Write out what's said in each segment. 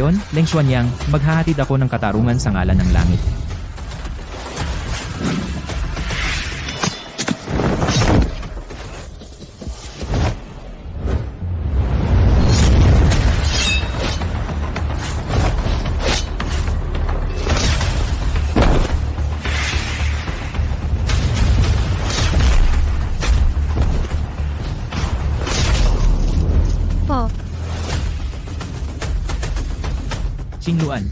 Ngayon, Leng Xuanyang, maghahatid ako ng katarungan sa ngalan ng langit. Po, Qingluan,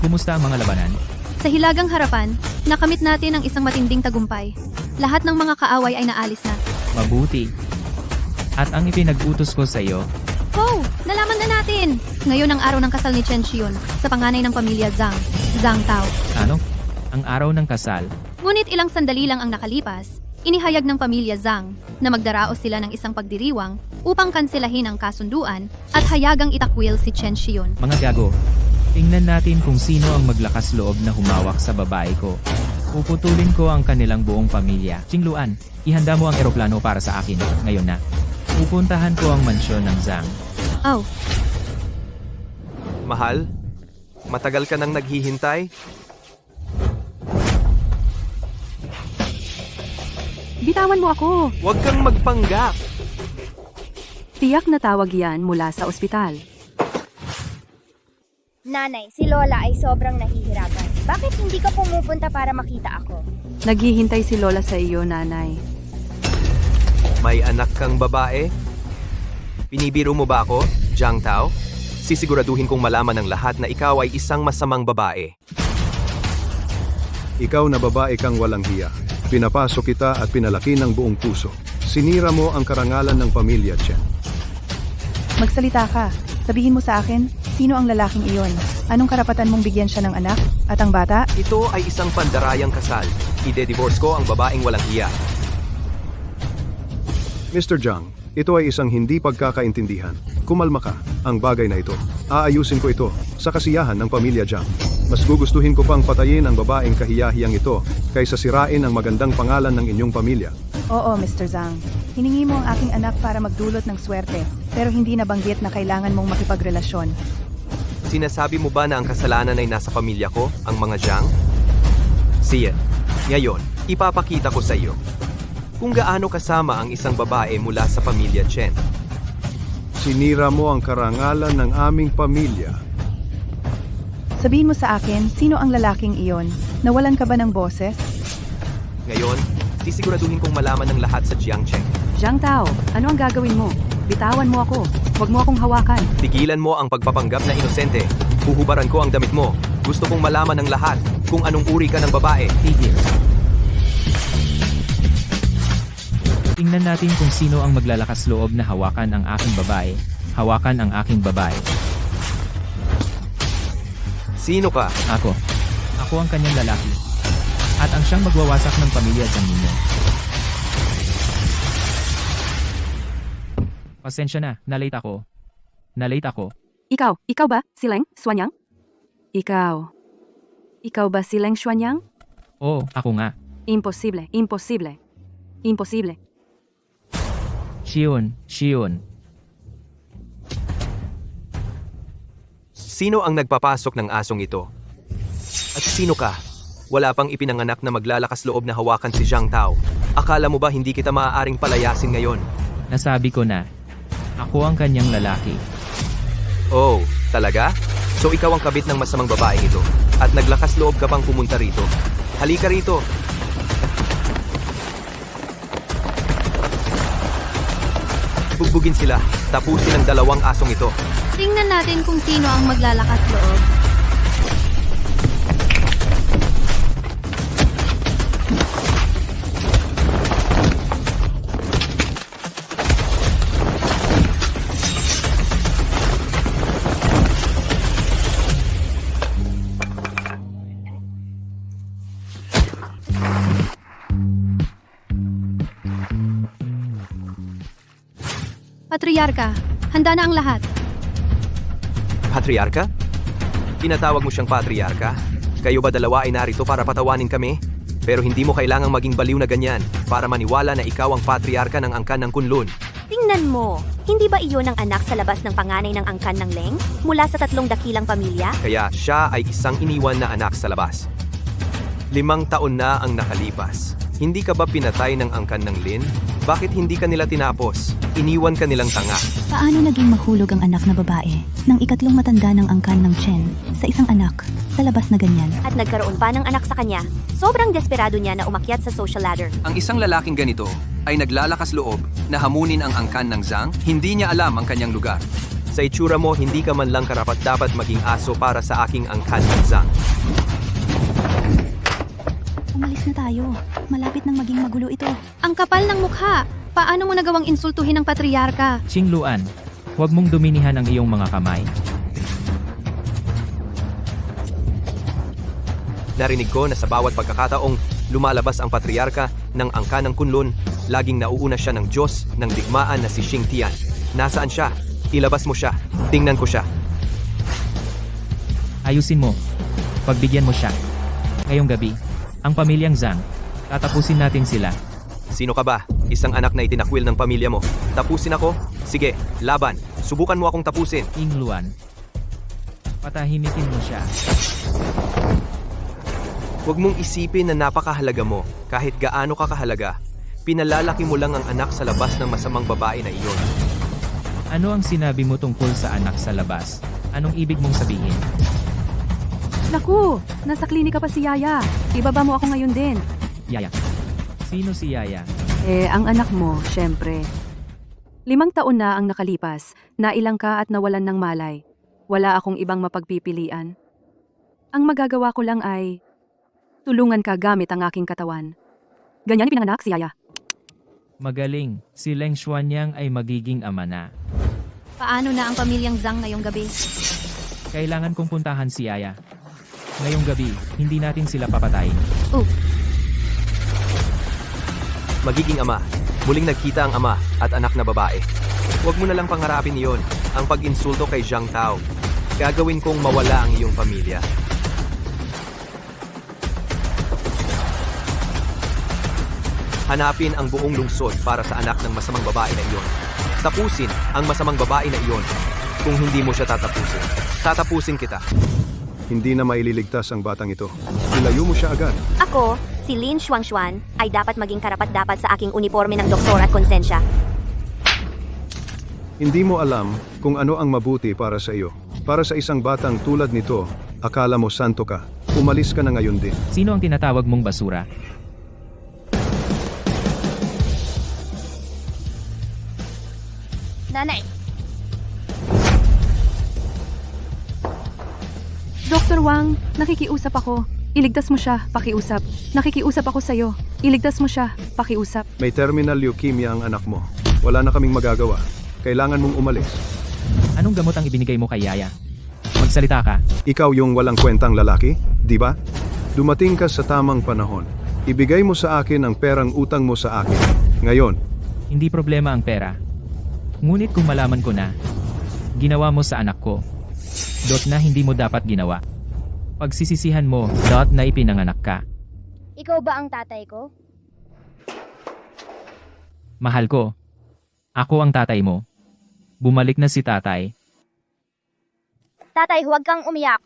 kumusta ang mga labanan? sa hilagang harapan, nakamit natin ang isang matinding tagumpay. Lahat ng mga kaaway ay naalis na. Mabuti. At ang ipinag-utos ko sa iyo, Oh, nalaman na natin! Ngayon ang araw ng kasal ni Chen Xion sa panganay ng pamilya Zhang, Zhang Tao. ano? Ang araw ng kasal. Ngunit ilang sandali lang ang nakalipas, inihayag ng pamilya Zhang na magdaraos sila ng isang pagdiriwang upang kanselahin ang kasunduan at hayagang itakwil si Chen Xion. Mga gago, tingnan natin kung sino ang maglakas loob na humawak sa babae ko. Puputulin ko ang kanilang buong pamilya. Qingluan, ihanda mo ang eroplano para sa akin, ngayon na. Pupuntahan ko ang mansyon ng Zhang. Oh, Mahal, matagal ka nang naghihintay? Bitawan mo ako! Huwag kang magpanggap! Tiyak na tawag yan mula sa ospital. Nanay, si Lola ay sobrang nahihirapan. Bakit hindi ka pumupunta para makita ako? Naghihintay si Lola sa iyo, nanay. May anak kang babae? Pinibiro mo ba ako, Zhang Tao? Sisiguraduhin kong malaman ng lahat na ikaw ay isang masamang babae. Ikaw na babae kang walang hiya. Pinapasok kita at pinalaki ng buong puso. Sinira mo ang karangalan ng pamilya Chen. Magsalita ka. Sabihin mo sa akin, sino ang lalaking iyon? Anong karapatan mong bigyan siya ng anak? At ang bata? Ito ay isang pandarayang kasal. Ide-divorce ko ang babaeng walang hiya. Mr. Zhang, ito ay isang hindi pagkakaintindihan. Kumalma ka. Ang bagay na ito, aayusin ko ito sa kasiyahan ng pamilya Zhang. Mas gugustuhin ko pang patayin ang babaeng kahiyahiyang ito kaysa sirain ang magandang pangalan ng inyong pamilya. Oo, Mr. Zhang. Hiningi mo ang aking anak para magdulot ng swerte, pero hindi nabanggit na kailangan mong makipagrelasyon. Sinasabi mo ba na ang kasalanan ay nasa pamilya ko, ang mga Zhang? Siya, ngayon, ipapakita ko sa iyo kung gaano kasama ang isang babae mula sa pamilya Chen. Sinira mo ang karangalan ng aming pamilya. Sabihin mo sa akin, sino ang lalaking iyon? Nawalan ka ba ng boses? Ngayon, sisiguraduhin kong malaman ng lahat sa Jiangcheng. Zhang Tao, ano ang gagawin mo? Bitawan mo ako. Huwag mo akong hawakan. Tigilan mo ang pagpapanggap na inosente. Huhubaran ko ang damit mo. Gusto kong malaman ng lahat kung anong uri ka ng babae. Tigil. Tingnan natin kung sino ang maglalakas loob na hawakan ang aking babae. Hawakan ang aking babae. Sino ka? Ako. Ako ang kanyang lalaki. At ang siyang magwawasak ng pamilya Zhang ninyo. Pasensya na, nalate ako. Nalate ako. Ikaw ba, si Leng Xuanyang? Ikaw ba si Leng Xuanyang? Oo, ako nga. Imposible. Xion. Sino ang nagpapasok ng asong ito? At sino ka? Wala pang ipinanganak na maglalakas loob na hawakan si Zhang Tao. Akala mo ba hindi kita maaaring palayasin ngayon? Nasabi ko na. Ako ang kanyang lalaki. Oh, talaga? So ikaw ang kabit ng masamang babaeng ito. At naglakas loob ka pang pumunta rito. Halika rito. Bugbugin sila. Tapusin ang dalawang asong ito. tingnan natin kung sino ang maglalakas loob. Patriarka, handa na ang lahat. Patriarka? Tinatawag mo siyang patriarka? Kayo ba dalawa ay narito para patawanin kami? Pero hindi mo kailangang maging baliw na ganyan para maniwala na ikaw ang patriarka ng angkan ng Kunlun. Tingnan mo, hindi ba iyon ang anak sa labas ng panganay ng angkan ng Leng mula sa 3 dakilang pamilya? Kaya siya ay isang iniwan na anak sa labas. 5 taon na ang nakalipas. Hindi ka ba pinatay ng angkan ng Lin? Bakit hindi ka nila tinapos? Iniwan ka nilang tanga. Paano naging mahulog ang anak na babae ng 2 matanda ng angkan ng Chen sa isang anak sa labas na ganyan? At nagkaroon pa ng anak sa kanya. Sobrang desperado niya na umakyat sa social ladder. Ang isang lalaking ganito ay naglalakas loob na hamunin ang angkan ng Zhang. Hindi niya alam ang kanyang lugar. Sa itsura mo, hindi ka man lang karapat-dapat maging aso para sa aking angkan ng Zhang. Umalis na tayo. Malapit nang maging magulo ito. Ang kapal ng mukha! Paano mo nagawang insultuhin ang patriarka? Qingluan, huwag mong duminihan ang iyong mga kamay. Narinig ko na sa bawat pagkakataong lumalabas ang patriarka ng angkan ng Kunlun, laging nauuna siya ng Diyos ng digmaan na si Xing Tian. Nasaan siya? Ilabas mo siya. Tingnan ko siya. Ayusin mo. Pagbigyan mo siya. Ngayong gabi, ang pamilyang Zhang, tatapusin natin sila. Sino ka ba? Isang anak na itinakwil ng pamilya mo. Tapusin ako? Sige, laban. Subukan mo akong tapusin. Qingluan, patahimikin mo siya. Huwag mong isipin na napakahalaga mo. Kahit gaano ka kahalaga, pinalalaki mo lang ang anak sa labas ng masamang babae na iyon. Ano ang sinabi mo tungkol sa anak sa labas? Anong ibig mong sabihin? Naku, nasa klinika pa si Yaya. Ibaba mo ako ngayon din. Yaya. Sino si Yaya? Ang anak mo, syempre. 5 taon na ang nakalipas, nailang ka at nawalan ng malay. Wala akong ibang mapagpipilian. Ang magagawa ko lang ay tulungan ka gamit ang aking katawan. Ganyan ipinanganak si Yaya. Magaling, si Leng Xuanyang ay magiging ama na. Paano na ang pamilyang Zhang ngayong gabi? Kailangan kong puntahan si Yaya. Ngayong gabi, hindi natin sila papatayin. Magiging ama. Muling nagkita ang ama at anak na babae. Huwag mo na lang pangarapin iyon, ang pag-insulto kay Zhang Tao. Gagawin kong mawala ang iyong pamilya. Hanapin ang buong lungsod para sa anak ng masamang babae na iyon. Tapusin ang masamang babae na iyon. Kung hindi mo siya tatapusin, tatapusin kita. Hindi na maililigtas ang batang ito. Ilayo mo siya agad. Ako, si Lin Xuanxuan, ay dapat maging karapat-dapat sa aking uniforme ng doktor at konsensya. Hindi mo alam kung ano ang mabuti para sa iyo. Para sa isang batang tulad nito, akala mo santo ka. Umalis ka na ngayon din. Sino ang tinatawag mong basura? Nanay, Dr. Wang, nakikiusap ako. Iligtas mo siya, pakiusap. Nakikiusap ako sa'yo. Iligtas mo siya, pakiusap. May terminal leukemia ang anak mo. Wala na kaming magagawa. Kailangan mong umalis. Anong gamot ang ibinigay mo kay Yaya? Magsalita ka. Ikaw yung walang kwentang lalaki, di ba? Dumating ka sa tamang panahon. Ibigay mo sa akin ang perang utang mo sa akin. Ngayon, Hindi problema ang pera. Ngunit kung malaman ko na, ginawa mo sa anak ko, na hindi mo dapat ginawa. Pagsisisihan mo, na ipinanganak ka. ikaw ba ang tatay ko? Mahal ko. Ako ang tatay mo. Bumalik na si tatay. Tatay, huwag kang umiyak.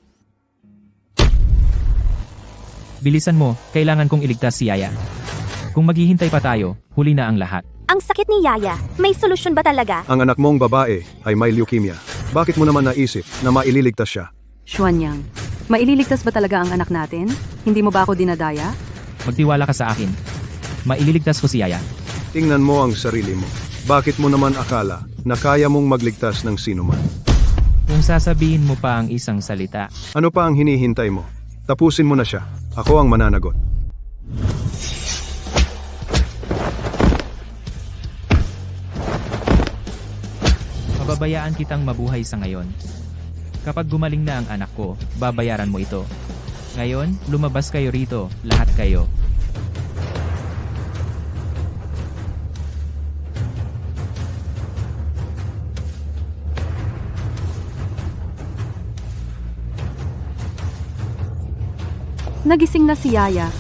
Bilisan mo, kailangan kong iligtas si Yaya. Kung maghihintay pa tayo, huli na ang lahat. Ang sakit ni Yaya, may solusyon ba talaga? ang anak mong babae ay may leukemia. Bakit mo naman naisip na maililigtas siya? Xuanyang, maililigtas ba talaga ang anak natin? Hindi mo ba ako dinadaya? Magtiwala ka sa akin. Maililigtas ko si Yaya. Tingnan mo ang sarili mo. Bakit mo naman akala na kaya mong magligtas ng sino man? Kung sasabihin mo pa ang isang salita, Ano pa ang hinihintay mo? Tapusin mo na siya. Ako ang mananagot. pababayaan kitang mabuhay sa ngayon. Kapag gumaling na ang anak ko, babayaran mo ito. Ngayon, lumabas kayo rito, lahat kayo. Nagising na si Yaya.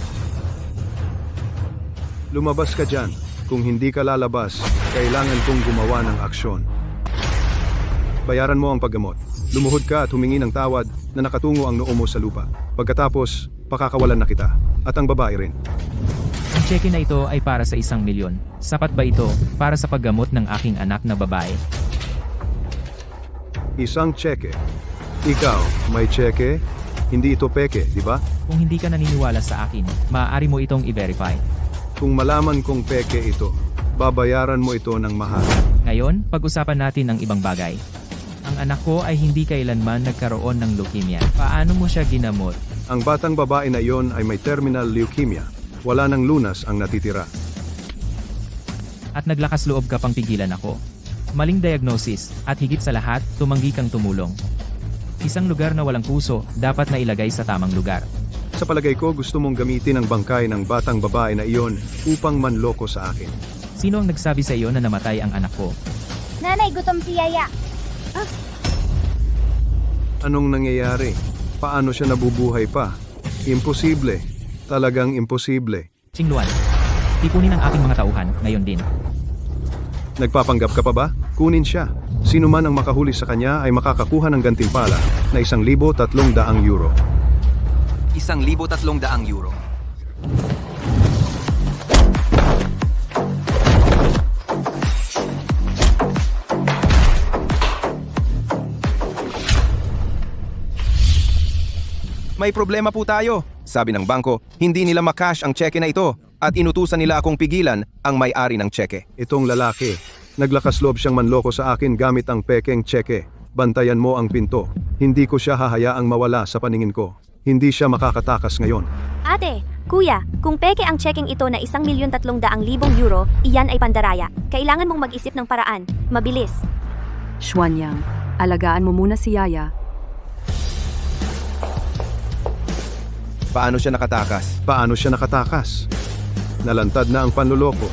Lumabas ka dyan. Kung hindi ka lalabas, kailangan kong gumawa ng aksyon. Bayaran mo ang paggamot. Lumuhod ka at humingi ng tawad na nakatungo ang noo mo sa lupa. Pagkatapos, pakakawalan na kita. At ang babae rin. Ang cheque na ito ay para sa 1 milyon. Sapat ba ito para sa paggamot ng aking anak na babae? Isang tseke. Ikaw, may tseke? Hindi ito peke, di ba? Kung hindi ka naniniwala sa akin, maaari mo itong i-verify. Kung malaman kong peke ito, babayaran mo ito ng mahal. Ngayon, pag-usapan natin ang ibang bagay. Ang anak ko ay hindi kailanman nagkaroon ng leukemia. Paano mo siya ginamot? Ang batang babae na iyon ay may terminal leukemia. Wala ng lunas ang natitira. At naglakas loob ka pang pigilan ako. Maling diagnosis, at higit sa lahat, tumanggi kang tumulong. Isang lugar na walang puso, dapat na ilagay sa tamang lugar. Sa palagay ko, gusto mong gamitin ang bangkay ng batang babae na iyon upang manloko sa akin. Sino ang nagsabi sa iyo na namatay ang anak ko? Nanay, gutom si Yaya. Anong nangyayari? Paano siya nabubuhay pa? Imposible. Talagang imposible. Qingluan, tipunin ang aking mga tauhan, ngayon din. Nagpapanggap ka pa ba? Kunin siya. Sino man ang makahuli sa kanya ay makakakuha ng gantimpala na 1,300 euro. 1,300 euro. May problema po tayo. Sabi ng bangko, hindi nila makash ang cheque na ito at inutusan nila akong pigilan ang may-ari ng cheque. Itong lalaki, naglakas loob siyang manloko sa akin gamit ang pekeng tseke. Bantayan mo ang pinto. Hindi ko siya hahayaang mawala sa paningin ko. Hindi siya makakatakas ngayon. Ate, kuya, kung peke ang checking ito na 1,300,000 euro, iyan ay pandaraya. Kailangan mong mag-isip ng paraan. Mabilis. Xuanyang, alagaan mo muna si Yaya. Paano siya nakatakas? Paano siya nakatakas? Nalantad na ang panluloko.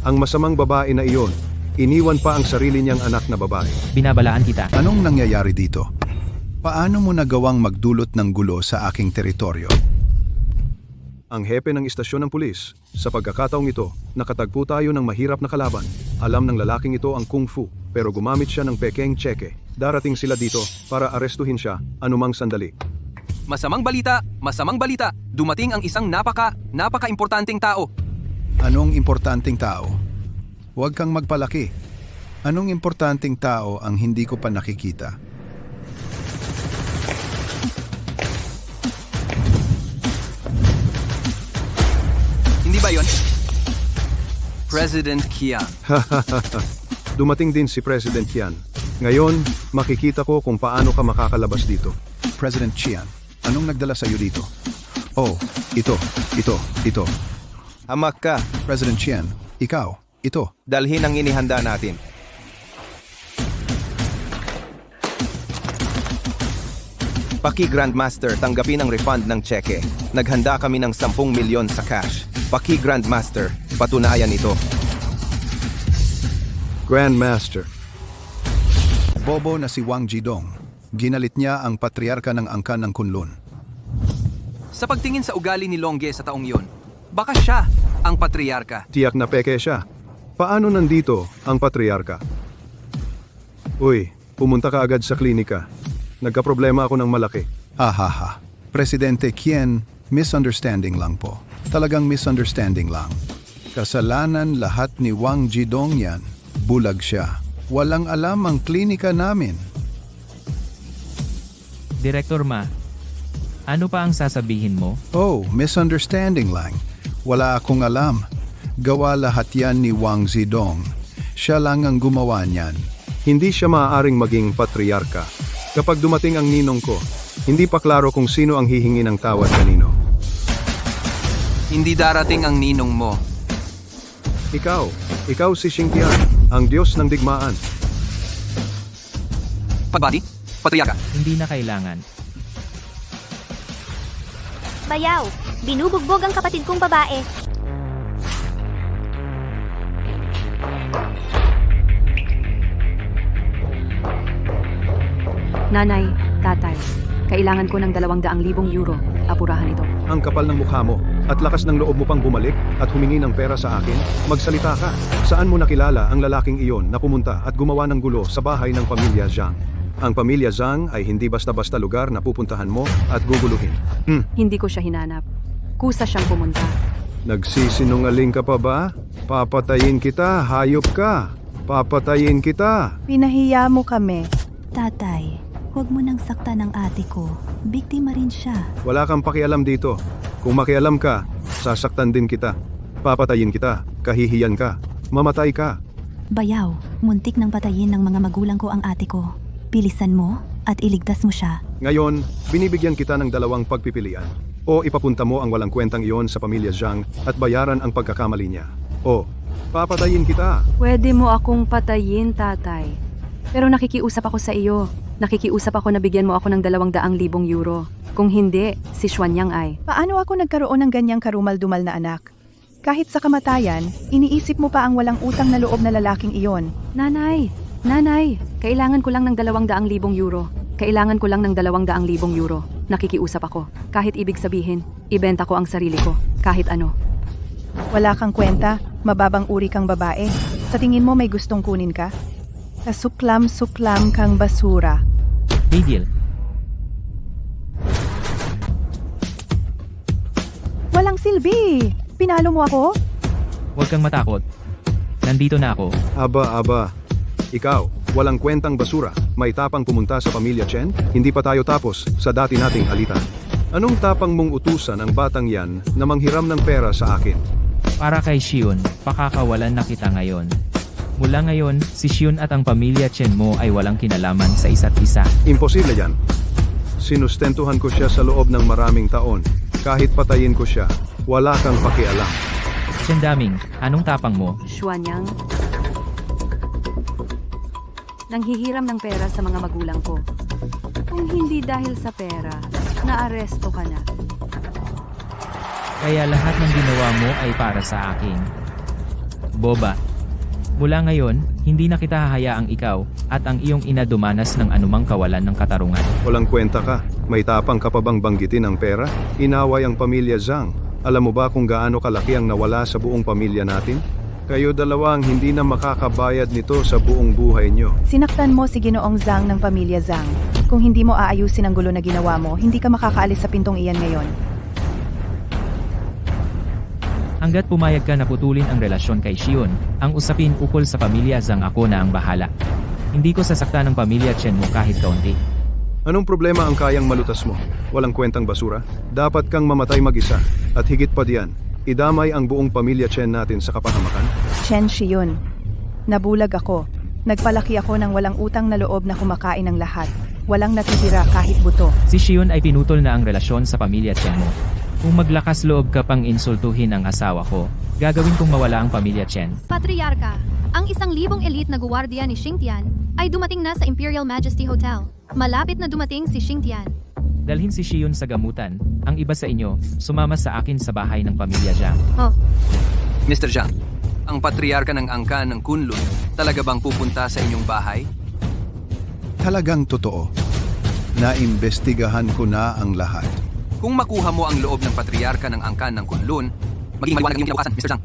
Ang masamang babae na iyon, iniwan pa ang sarili niyang anak na babae. Binabalaan kita. Anong nangyayari dito? Paano mo nagawang magdulot ng gulo sa aking teritoryo? Ang hepe ng istasyon ng pulis, sa pagkakataong ito, nakatagpo tayo ng mahirap na kalaban. Alam ng lalaking ito ang kung fu, pero gumamit siya ng pekeng tseke. Darating sila dito para arestuhin siya anumang sandali. Masamang balita, dumating ang isang napaka-importanteng tao. Anong importanteng tao? Huwag kang magpalaki. Anong importanteng tao ang hindi ko pa nakikita? Hindi ba yon? President Qian. Dumating din si President Qian. Ngayon, makikita ko kung paano ka makakalabas dito. President Qian, anong nagdala sa iyo dito? Oh, ito. Hamak ka. President Qian, ikaw, ito. Dalhin ang inihanda natin. Paki Grandmaster, tanggapin ang refund ng cheque. Naghanda kami ng 10 milyon sa cash. Paki Grandmaster, patunayan ito. Grandmaster. Bobo na si Wang Jidong. Ginalit niya ang patriarka ng angkan ng Kunlun. Sa pagtingin sa ugali ni Longge sa taong iyon, baka siya ang patriarka. Tiyak na peke siya. Paano nandito ang patriarka? Uy, pumunta ka agad sa klinika. Nagkaproblema ako ng malaki. Hahaha. Presidente Qian, misunderstanding lang po. Talagang misunderstanding lang. Kasalanan lahat ni Wang Jidong yan. Bulag siya. Walang alam ang klinika namin. Direktor Ma, ano pa ang sasabihin mo? Oh, misunderstanding lang. Wala akong alam. Gawa lahat yan ni Wang Zidong. Siya lang ang gumawa niyan. Hindi siya maaaring maging patriarka. Kapag dumating ang ninong ko, hindi pa klaro kung sino ang hihingi ng tawad kanino. Hindi darating ang ninong mo. Ikaw si Xingtian, ang Diyos ng digmaan. Pagbati, patriarka. Hindi na kailangan. Bayaw, binubugbog ang kapatid kong babae. Nanay, tatay, kailangan ko ng 200,000 euro. Apurahan ito. Ang kapal ng mukha mo. At lakas ng loob mo pang bumalik at humingi ng pera sa akin? Magsalita ka. Saan mo nakilala ang lalaking iyon na pumunta at gumawa ng gulo sa bahay ng pamilya Zhang? Ang pamilya Zhang ay hindi basta-basta lugar na pupuntahan mo at guguluhin. Hindi ko siya hinanap. Kusa siyang pumunta. Nagsisinungaling ka pa ba? Papatayin kita, hayop ka. Papatayin kita. Pinahiya mo kami. Tatay, huwag mo nang saktan ang ate ko. Biktima rin siya. Wala kang pakialam dito. Kung makialam ka, sasaktan din kita. Papatayin kita, kahihiyan ka, mamatay ka. Bayaw, muntik nang patayin ng mga magulang ko ang ate ko. Bilisan mo at iligtas mo siya. Ngayon, binibigyan kita ng dalawang pagpipilian. O ipapunta mo ang walang kwentang iyon sa pamilya Zhang at bayaran ang pagkakamali niya. O, papatayin kita. Pwede mo akong patayin, tatay. Pero nakikiusap ako sa iyo. Nakikiusap ako na bigyan mo ako ng 200,000 euro. Kung hindi, si Xuanyang ay. Paano ako nagkaroon ng ganyang karumal-dumal na anak? Kahit sa kamatayan, iniisip mo pa ang walang utang na loob na lalaking iyon. Nanay, kailangan ko lang ng 200,000 euro. Kailangan ko lang ng 200,000 euro. Nakikiusap ako. Kahit ibig sabihin, ibenta ko ang sarili ko. Kahit ano. Wala kang kwenta, mababang uri kang babae. Sa tingin mo may gustong kunin ka? Kasuklam-suklam kang basura. Tigil. Walang silbi! Pinalo mo ako? Huwag kang matakot. Nandito na ako. Aba. Ikaw, walang kwentang basura. May tapang pumunta sa pamilya Chen? Hindi pa tayo tapos sa dati nating alitan. Anong tapang mong utusan ang batang yan na manghiram ng pera sa akin? Para kay Xion, pakakawalan na kita ngayon. Mula ngayon, si Xion at ang pamilya Chen mo ay walang kinalaman sa isa't isa. Imposible yan. Sinustentuhan ko siya sa loob ng maraming taon. Kahit patayin ko siya, wala kang pakialam. Chen Daming, anong tapang mo? Xuanyang, nanghihiram ng pera sa mga magulang ko. Kung hindi dahil sa pera, naaresto ka na. Kaya lahat ng ginawa mo ay para sa akin. Boba. Mula ngayon, hindi na kita hahayaang ikaw at ang iyong ina dumanas ng anumang kawalan ng katarungan. Walang kwenta ka. May tapang ka pa bang banggitin ang pera? Inaway ang pamilya Zhang. Alam mo ba kung gaano kalaki ang nawala sa buong pamilya natin? Kayo dalawa ang hindi na makakabayad nito sa buong buhay nyo. Sinaktan mo si Ginoong Zhang ng pamilya Zhang. Kung hindi mo aayusin ang gulo na ginawa mo, hindi ka makakaalis sa pintong iyan ngayon. Hanggat pumayag ka na putulin ang relasyon kay Xion, ang usapin ukol sa pamilya Zhang ako na ang bahala. Hindi ko sasaktan ng pamilya Chen mo kahit kaunti. Anong problema ang kayang malutas mo? Walang kwentang basura? Dapat kang mamatay mag-isa. At higit pa diyan, idamay ang buong pamilya Chen natin sa kapahamakan? Chen Xion. Nabulag ako. Nagpalaki ako ng walang utang na loob na kumakain ng lahat. Walang natitira kahit buto. Si Xion ay pinutol na ang relasyon sa pamilya Chen mo. Kung maglakas loob ka pang insultuhin ang asawa ko, gagawin kong mawala ang pamilya Chen. Patriarka, ang 1,000 elite na guwardiya ni Xingtian ay dumating na sa Imperial Majesty Hotel. Malapit na dumating si Xingtian. Dalhin si Xion sa gamutan. Ang iba sa inyo, sumama sa akin sa bahay ng pamilya Zhang. Oh, Mr. Zhang, ang patriarka ng angkan ng Kunlun, talaga bang pupunta sa inyong bahay? Talagang totoo. Naimbestigahan ko na ang lahat. Kung makuha mo ang loob ng patriarka ng angkan ng Kunlun, maging maliwanag ang iyong kinabukasan, Mr. Zhang.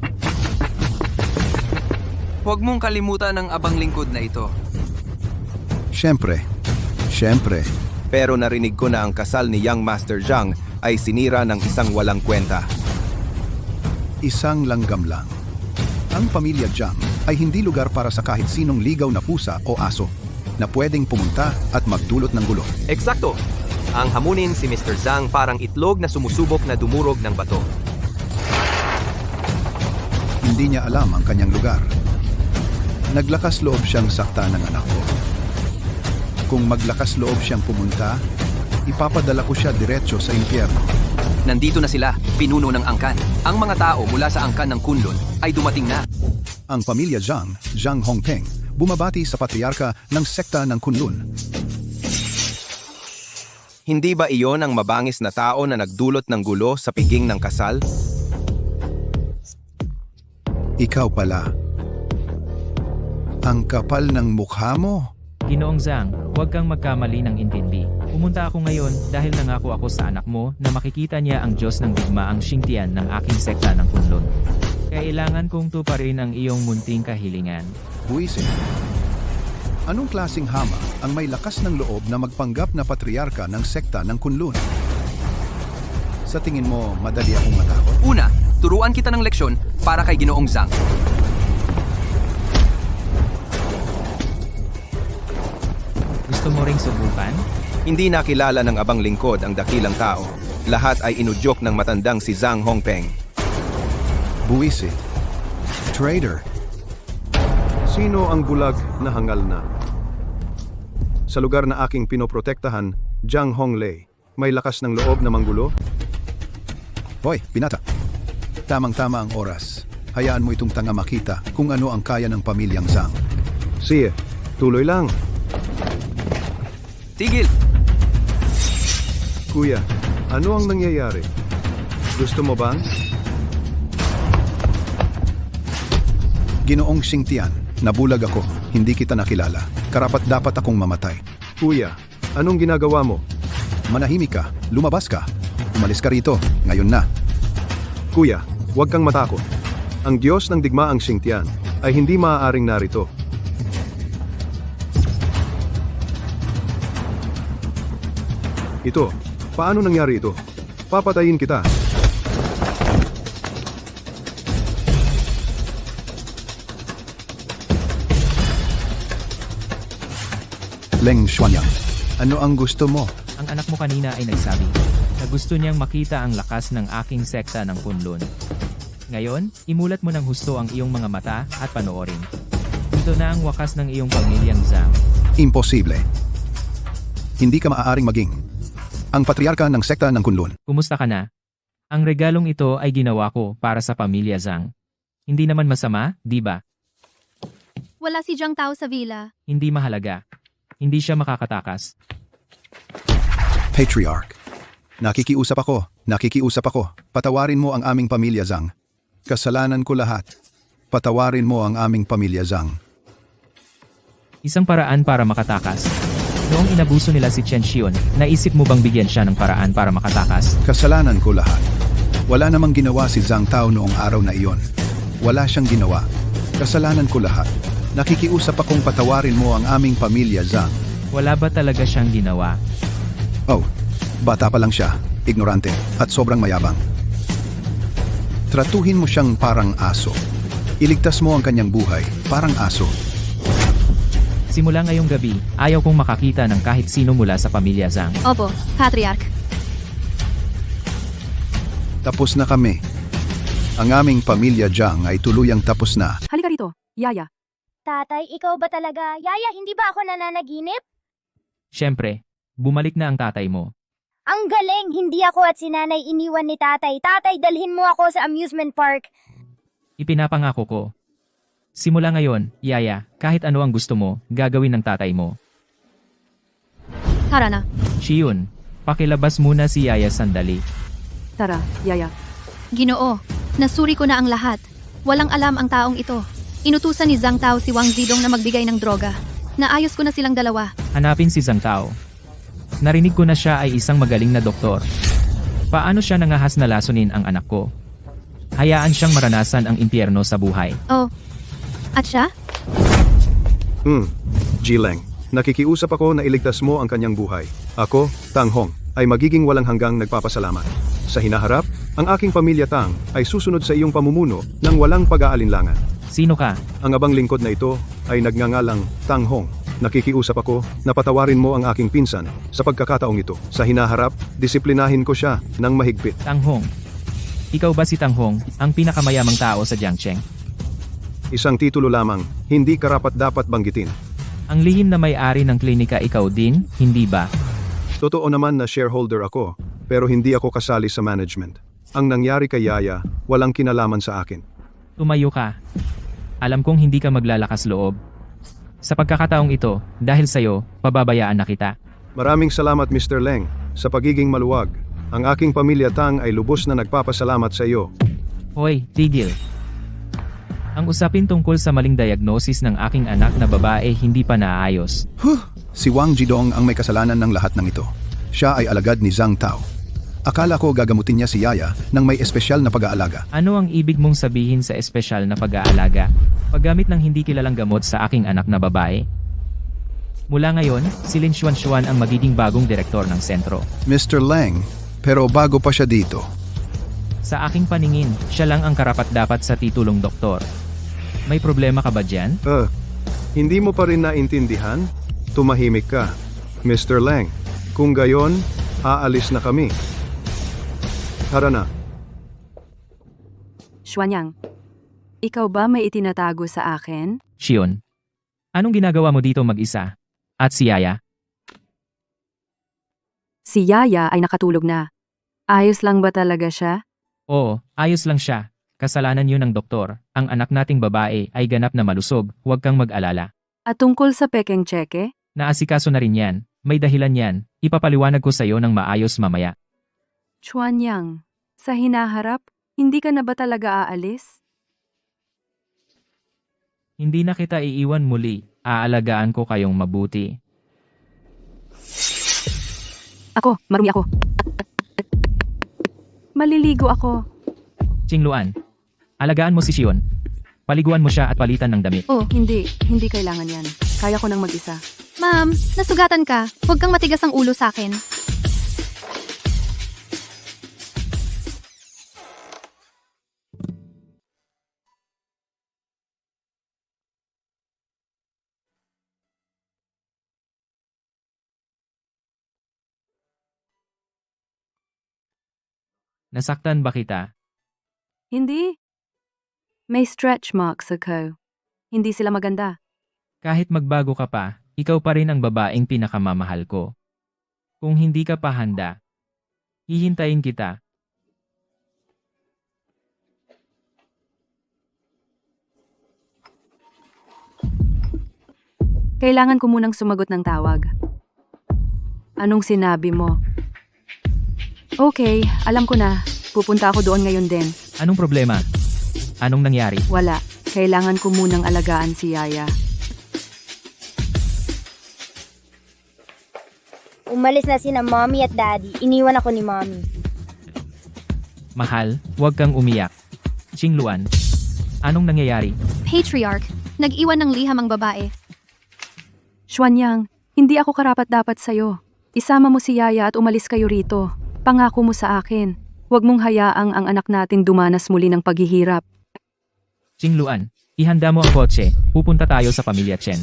Huwag mong kalimutan ang abang lingkod na ito. Siyempre. Pero narinig ko na ang kasal ni Young Master Zhang ay sinira ng isang walang kwenta. Isang langgam lang. Ang pamilya Zhang ay hindi lugar para sa kahit sinong ligaw na pusa o aso na pwedeng pumunta at magdulot ng gulo. Eksakto! Ang hamunin si Mr. Zhang parang itlog na sumusubok na dumurog ng bato. Hindi niya alam ang kanyang lugar. Naglakas loob siyang saktan ng anak ko. Kung maglakas loob siyang pumunta, ipapadala ko siya diretso sa impyerno. Nandito na sila, pinuno ng angkan. Ang mga tao mula sa angkan ng Kunlun ay dumating na. Ang pamilya Zhang, Zhang Hongpeng, bumabati sa patriarka ng sekta ng Kunlun. Hindi ba iyon ang mabangis na tao na nagdulot ng gulo sa piging ng kasal? Ikaw pala. Ang kapal ng mukha mo. Ginoong Zhang, huwag kang magkamali ng intindi. Pumunta ako ngayon dahil nangako ako sa anak mo na makikita niya ang Diyos ng digma ang Xingtian ng aking sekta ng Kunlun. Kailangan kong tuparin ang iyong munting kahilingan. Buwisit. Anong klasing hama ang may lakas ng loob na magpanggap na patriarka ng sekta ng Kunlun? Sa tingin mo, madali akong matakot? Una, turuan kita ng leksyon para kay Ginoong Zhang. Gusto mo ring subukan? Hindi nakilala ng abang lingkod ang dakilang tao. Lahat ay inudyok ng matandang si Zhang Hongpeng. Buwisit. Traitor. Sino ang bulag na hangal na? Sa lugar na aking pinoprotektahan, Jiang Honglei, may lakas ng loob na manggulo? Hoy, binata. Tamang-tama ang oras. Hayaan mo itong tanga makita kung ano ang kaya ng pamilyang Zhang. Sige, tuloy lang. Tigil! Kuya, ano ang nangyayari? Gusto mo bang? Ginoong Xingtian, nabulag ako. Hindi kita nakilala. Karapat dapat akong mamatay. Kuya, anong ginagawa mo? Manahimik ka. Lumabas ka. Umalis ka rito. Ngayon na. Kuya, huwag kang matakot. Ang Diyos ng digmaang Xingtian ay hindi maaaring narito. Ito, paano nangyari ito? Papatayin kita. Leng Xuanyang, ano ang gusto mo? Ang anak mo kanina ay nagsabi na gusto niyang makita ang lakas ng aking sekta ng Kunlun. Ngayon, imulat mo ng husto ang iyong mga mata at panoorin. Ito na ang wakas ng iyong pamilyang Zhang. Imposible. Hindi ka maaaring maging ang patriarka ng sekta ng Kunlun. Kumusta ka na? Ang regalong ito ay ginawa ko para sa pamilya Zhang. Hindi naman masama, di ba? Wala si Jiang Tao sa villa. Hindi mahalaga. Hindi siya makakatakas. Patriarch. Nakikiusap ako. Patawarin mo ang aming pamilya Zhang. Kasalanan ko lahat. Patawarin mo ang aming pamilya Zhang. Isang paraan para makatakas. Noong inabuso nila si Chen Xion, naisip mo bang bigyan siya ng paraan para makatakas? Kasalanan ko lahat. Wala namang ginawa si Zhang Tao noong araw na iyon. Wala siyang ginawa. Kasalanan ko lahat. Nakikiusap akong patawarin mo ang aming pamilya Zhang. Wala ba talaga siyang ginawa? Oh, bata pa lang siya, ignorante, at sobrang mayabang. Tratuhin mo siyang parang aso. Iligtas mo ang kanyang buhay, parang aso. Simula ngayong gabi, ayaw kong makakita ng kahit sino mula sa pamilya Zhang. Opo, Patriarch. Tapos na kami. Ang aming pamilya Zhang ay tuluyang tapos na. Halika rito, Yaya. Tatay, ikaw ba talaga? Yaya, hindi ba ako nananaginip? Siyempre, bumalik na ang tatay mo. Ang galing! Hindi ako at si nanay iniwan ni tatay. Tatay, dalhin mo ako sa amusement park. Ipinapangako ko. Simula ngayon, Yaya, kahit ano ang gusto mo, gagawin ng tatay mo. Tara na. Xion, pakilabas muna si Yaya sandali. Tara, Yaya. Ginoo, nasuri ko na ang lahat. Walang alam ang taong ito. Inutusan ni Zhang Tao si Wang Zidong na magbigay ng droga. Naayos ko na silang dalawa. Hanapin si Zhang Tao. Narinig ko na siya ay isang magaling na doktor. Paano siya nangahas na lasunin ang anak ko? Hayaan siyang maranasan ang impyerno sa buhay. Oh, at siya? Jileng, nakikiusap ako na iligtas mo ang kanyang buhay. Ako, Tang Hong, ay magiging walang hanggang nagpapasalamat. Sa hinaharap, ang aking pamilya Tang ay susunod sa iyong pamumuno ng walang pag-aalinlangan. Sino ka? Ang abang lingkod na ito ay nagngangalang Tang Hong. Nakikiusap ako na patawarin mo ang aking pinsan sa pagkakataong ito. Sa hinaharap, disiplinahin ko siya ng mahigpit. Tang Hong. Ikaw ba si Tang Hong, ang pinakamayamang tao sa Jiangcheng? Isang titulo lamang, hindi karapat-dapat banggitin. Ang lihim na may-ari ng klinika ikaw din, hindi ba? Totoo naman na shareholder ako, pero hindi ako kasali sa management. Ang nangyari kay Yaya, walang kinalaman sa akin. Tumayo ka. Alam kong hindi ka maglalakas loob. Sa pagkakataong ito, dahil sa'yo, pababayaan na kita. Maraming salamat Mr. Leng sa pagiging maluwag. Ang aking pamilya Tang ay lubos na nagpapasalamat sa iyo. Hoy, tigil. Ang usapin tungkol sa maling diagnosis ng aking anak na babae hindi pa naayos. Si Wang Jidong ang may kasalanan ng lahat ng ito. Siya ay alagad ni Zhang Tao. Akala ko gagamutin niya si Yaya ng may espesyal na pag-aalaga. Ano ang ibig mong sabihin sa espesyal na pag-aalaga? Paggamit ng hindi kilalang gamot sa aking anak na babae? Mula ngayon, si Lin Xuan ang magiging bagong direktor ng sentro. Mr. Lang, pero bago pa siya dito. Sa aking paningin, siya lang ang karapat-dapat sa titulong doktor. May problema ka ba dyan? Hindi mo pa rin naintindihan? Tumahimik ka. Mr. Lang, kung gayon, aalis na kami. Tara na. Xuanyang, ikaw ba may itinatago sa akin? Xion, anong ginagawa mo dito mag-isa? At si Yaya? Si Yaya ay nakatulog na. Ayos lang ba talaga siya? Oo, ayos lang siya. Kasalanan yun ng doktor. Ang anak nating babae ay ganap na malusog, huwag kang mag-alala. At tungkol sa pekeng tseke? Naasikaso na rin yan. May dahilan yan. Ipapaliwanag ko sa'yo ng maayos mamaya. Xuanyang, sa hinaharap, hindi ka na ba talaga aalis? Hindi na kita iiwan muli. Aalagaan ko kayong mabuti. Ako, marumi ako. Maliligo ako. Qingluan, alagaan mo si Xion. Paliguan mo siya at palitan ng damit. Oh, hindi. Hindi kailangan yan. Kaya ko nang mag-isa. Ma'am, nasugatan ka. Huwag kang matigas ang ulo sa akin. Nasaktan ba kita? Hindi. May stretch marks ako. Hindi sila maganda. Kahit magbago ka pa, ikaw pa rin ang babaeng pinakamamahal ko. Kung hindi ka pa handa, hihintayin kita. Kailangan ko munang sumagot ng tawag. Anong sinabi mo? Okay, alam ko na. Pupunta ako doon ngayon din. Anong problema? Anong nangyari? Wala. Kailangan ko munang alagaan si Yaya. Umalis na sina mommy at daddy. Iniwan ako ni mommy. Mahal, huwag kang umiyak. Qingluan, anong nangyayari? Patriarch, nag-iwan ng liham ang babae. Xuanyang, hindi ako karapat-dapat sa'yo. Isama mo si Yaya at umalis kayo rito. Pangako mo sa akin. Huwag mong hayaang ang anak nating dumanas muli ng paghihirap. Qingluan, ihanda mo ang kotse. Pupunta tayo sa pamilya Chen.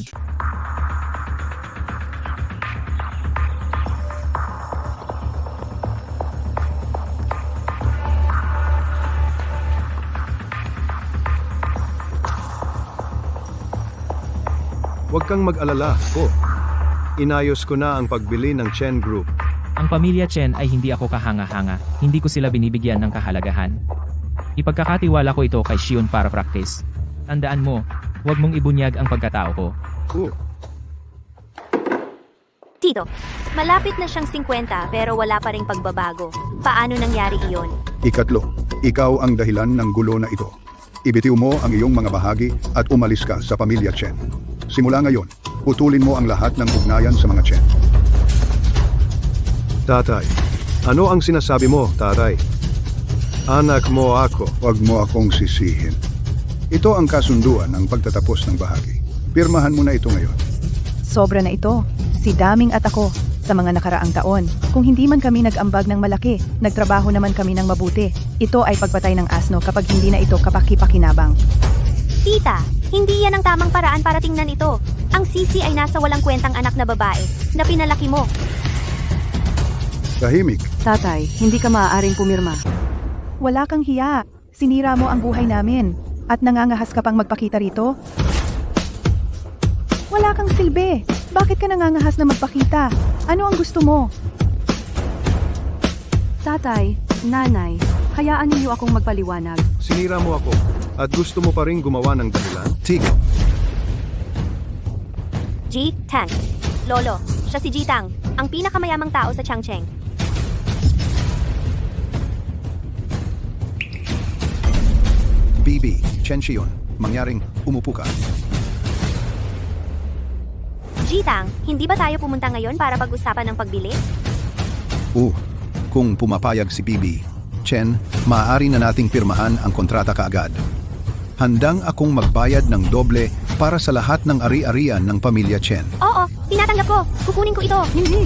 Huwag kang mag-alala. Inayos ko na ang pagbili ng Chen Group. Ang pamilya Chen ay hindi ako kahanga-hanga. Hindi ko sila binibigyan ng kahalagahan. Ipagkakatiwala ko ito kay Xion para practice. Tandaan mo, huwag mong ibunyag ang pagkatao ko. Tito, malapit na siyang 50 pero wala pa ring pagbabago. Paano nangyari iyon? Ikatlo, ikaw ang dahilan ng gulo na ito. Ibitiw mo ang iyong mga bahagi at umalis ka sa pamilya Chen. Simula ngayon, putulin mo ang lahat ng ugnayan sa mga Chen. Tatay, ano ang sinasabi mo, tatay? Anak mo ako. Huwag mo akong sisihin. Ito ang kasunduan ng pagtatapos ng bahagi. Pirmahan mo na ito ngayon. Sobra na ito. Si Daming at ako sa mga nakaraang taon. Kung hindi man kami nag-ambag ng malaki, nagtrabaho naman kami ng mabuti. Ito ay pagpatay ng asno kapag hindi na ito kapaki-pakinabang. Tita, hindi yan ang tamang paraan para tingnan ito. Ang sisi ay nasa walang kwentang anak na babae na pinalaki mo. Tahimik. Tatay, hindi ka maaaring pumirma. Wala kang hiya. Sinira mo ang buhay namin. At nangangahas ka pang magpakita rito? Wala kang silbi. Bakit ka nangangahas na magpakita? Ano ang gusto mo? Tatay, nanay, hayaan niyo akong magpaliwanag. Sinira mo ako at gusto mo pa rin gumawa ng dahilan? Tigil. Ji Tang. Lolo, siya si Ji Tang, ang pinakamayamang tao sa Changcheng. BB, Chen Xion. mangyaring umupo ka. Jitang, hindi ba tayo pumunta ngayon para pag-usapan ng pagbili? Kung pumapayag si Bibi, Chen, maaari na nating pirmahan ang kontrata kaagad. Handang akong magbayad ng doble para sa lahat ng ari-arian ng pamilya Chen. Oo, tinatanggap ko. Kukunin ko ito. Hindi.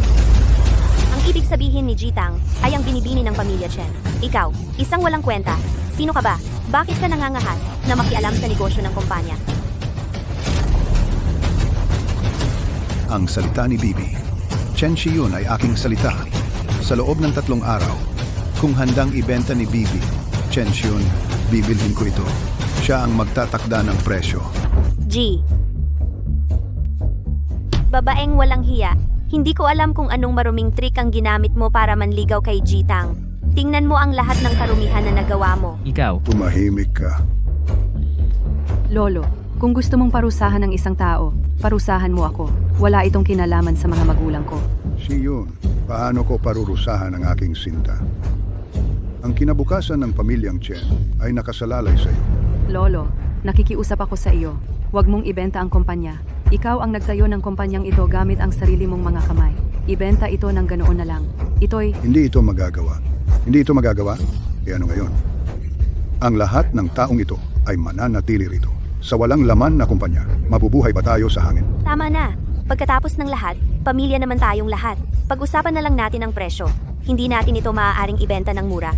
Ang ibig sabihin ni Jitang ay ang binibini ng pamilya Chen. Ikaw, isang walang kwenta. Sino ka ba? Bakit ka nangangahas na makialam sa negosyo ng kumpanya? Ang salita ni Bibi. Chen Shiyun ay aking salita. Sa loob ng 3 araw, kung handang ibenta ni Bibi, Chen Shiyun, bibilhin ko ito. Siya ang magtatakda ng presyo. G. Babaeng walang hiya. Hindi ko alam kung anong maruming trick ang ginamit mo para manligaw kay Jitang. Tingnan mo ang lahat ng karumihan na nagawa mo. Ikaw, Tumahimik ka. Lolo, kung gusto mong parusahan ng isang tao, parusahan mo ako. Wala itong kinalaman sa mga magulang ko. Shiyun, paano ko parurusahan ang aking sinta? Ang kinabukasan ng pamilyang Chen ay nakasalalay sa iyo. Lolo, nakikiusap ako sa iyo. Huwag mong ibenta ang kumpanya. Ikaw ang nagtayo ng kumpanyang ito gamit ang sarili mong mga kamay. Ibenta ito ng ganoon na lang. Ito'y... Hindi ito magagawa. Hindi ito magagawa? E ano ngayon? Ang lahat ng taong ito ay mananatili rito. Sa walang laman na kumpanya, mabubuhay ba tayo sa hangin? Tama na. Pagkatapos ng lahat, pamilya naman tayong lahat. Pag-usapan na lang natin ang presyo. Hindi natin ito maaaring ibenta ng mura.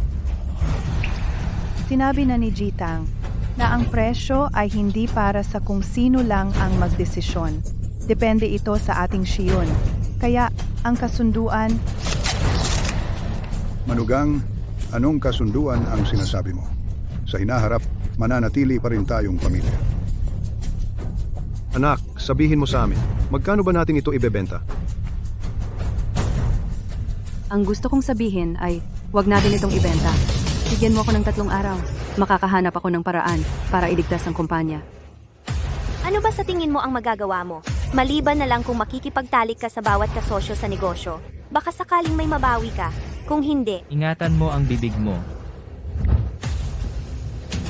Sinabi na ni Jitang na ang presyo ay hindi para sa kung sino lang ang magdesisyon. Depende ito sa ating Shiyun. Kaya ang kasunduan, Manugang, anong kasunduan ang sinasabi mo? Sa hinaharap, mananatili pa rin tayong pamilya. Anak, sabihin mo sa amin, magkano ba natin ito ibebenta? Ang gusto kong sabihin ay, huwag natin itong ibenta. Bigyan mo ako ng 3 araw. Makakahanap ako ng paraan para iligtas ang kumpanya. Ano ba sa tingin mo ang magagawa mo? Maliban na lang kung makikipagtalik ka sa bawat kasosyo sa negosyo, baka sakaling may mabawi ka. Kung hindi, ingatan mo ang bibig mo.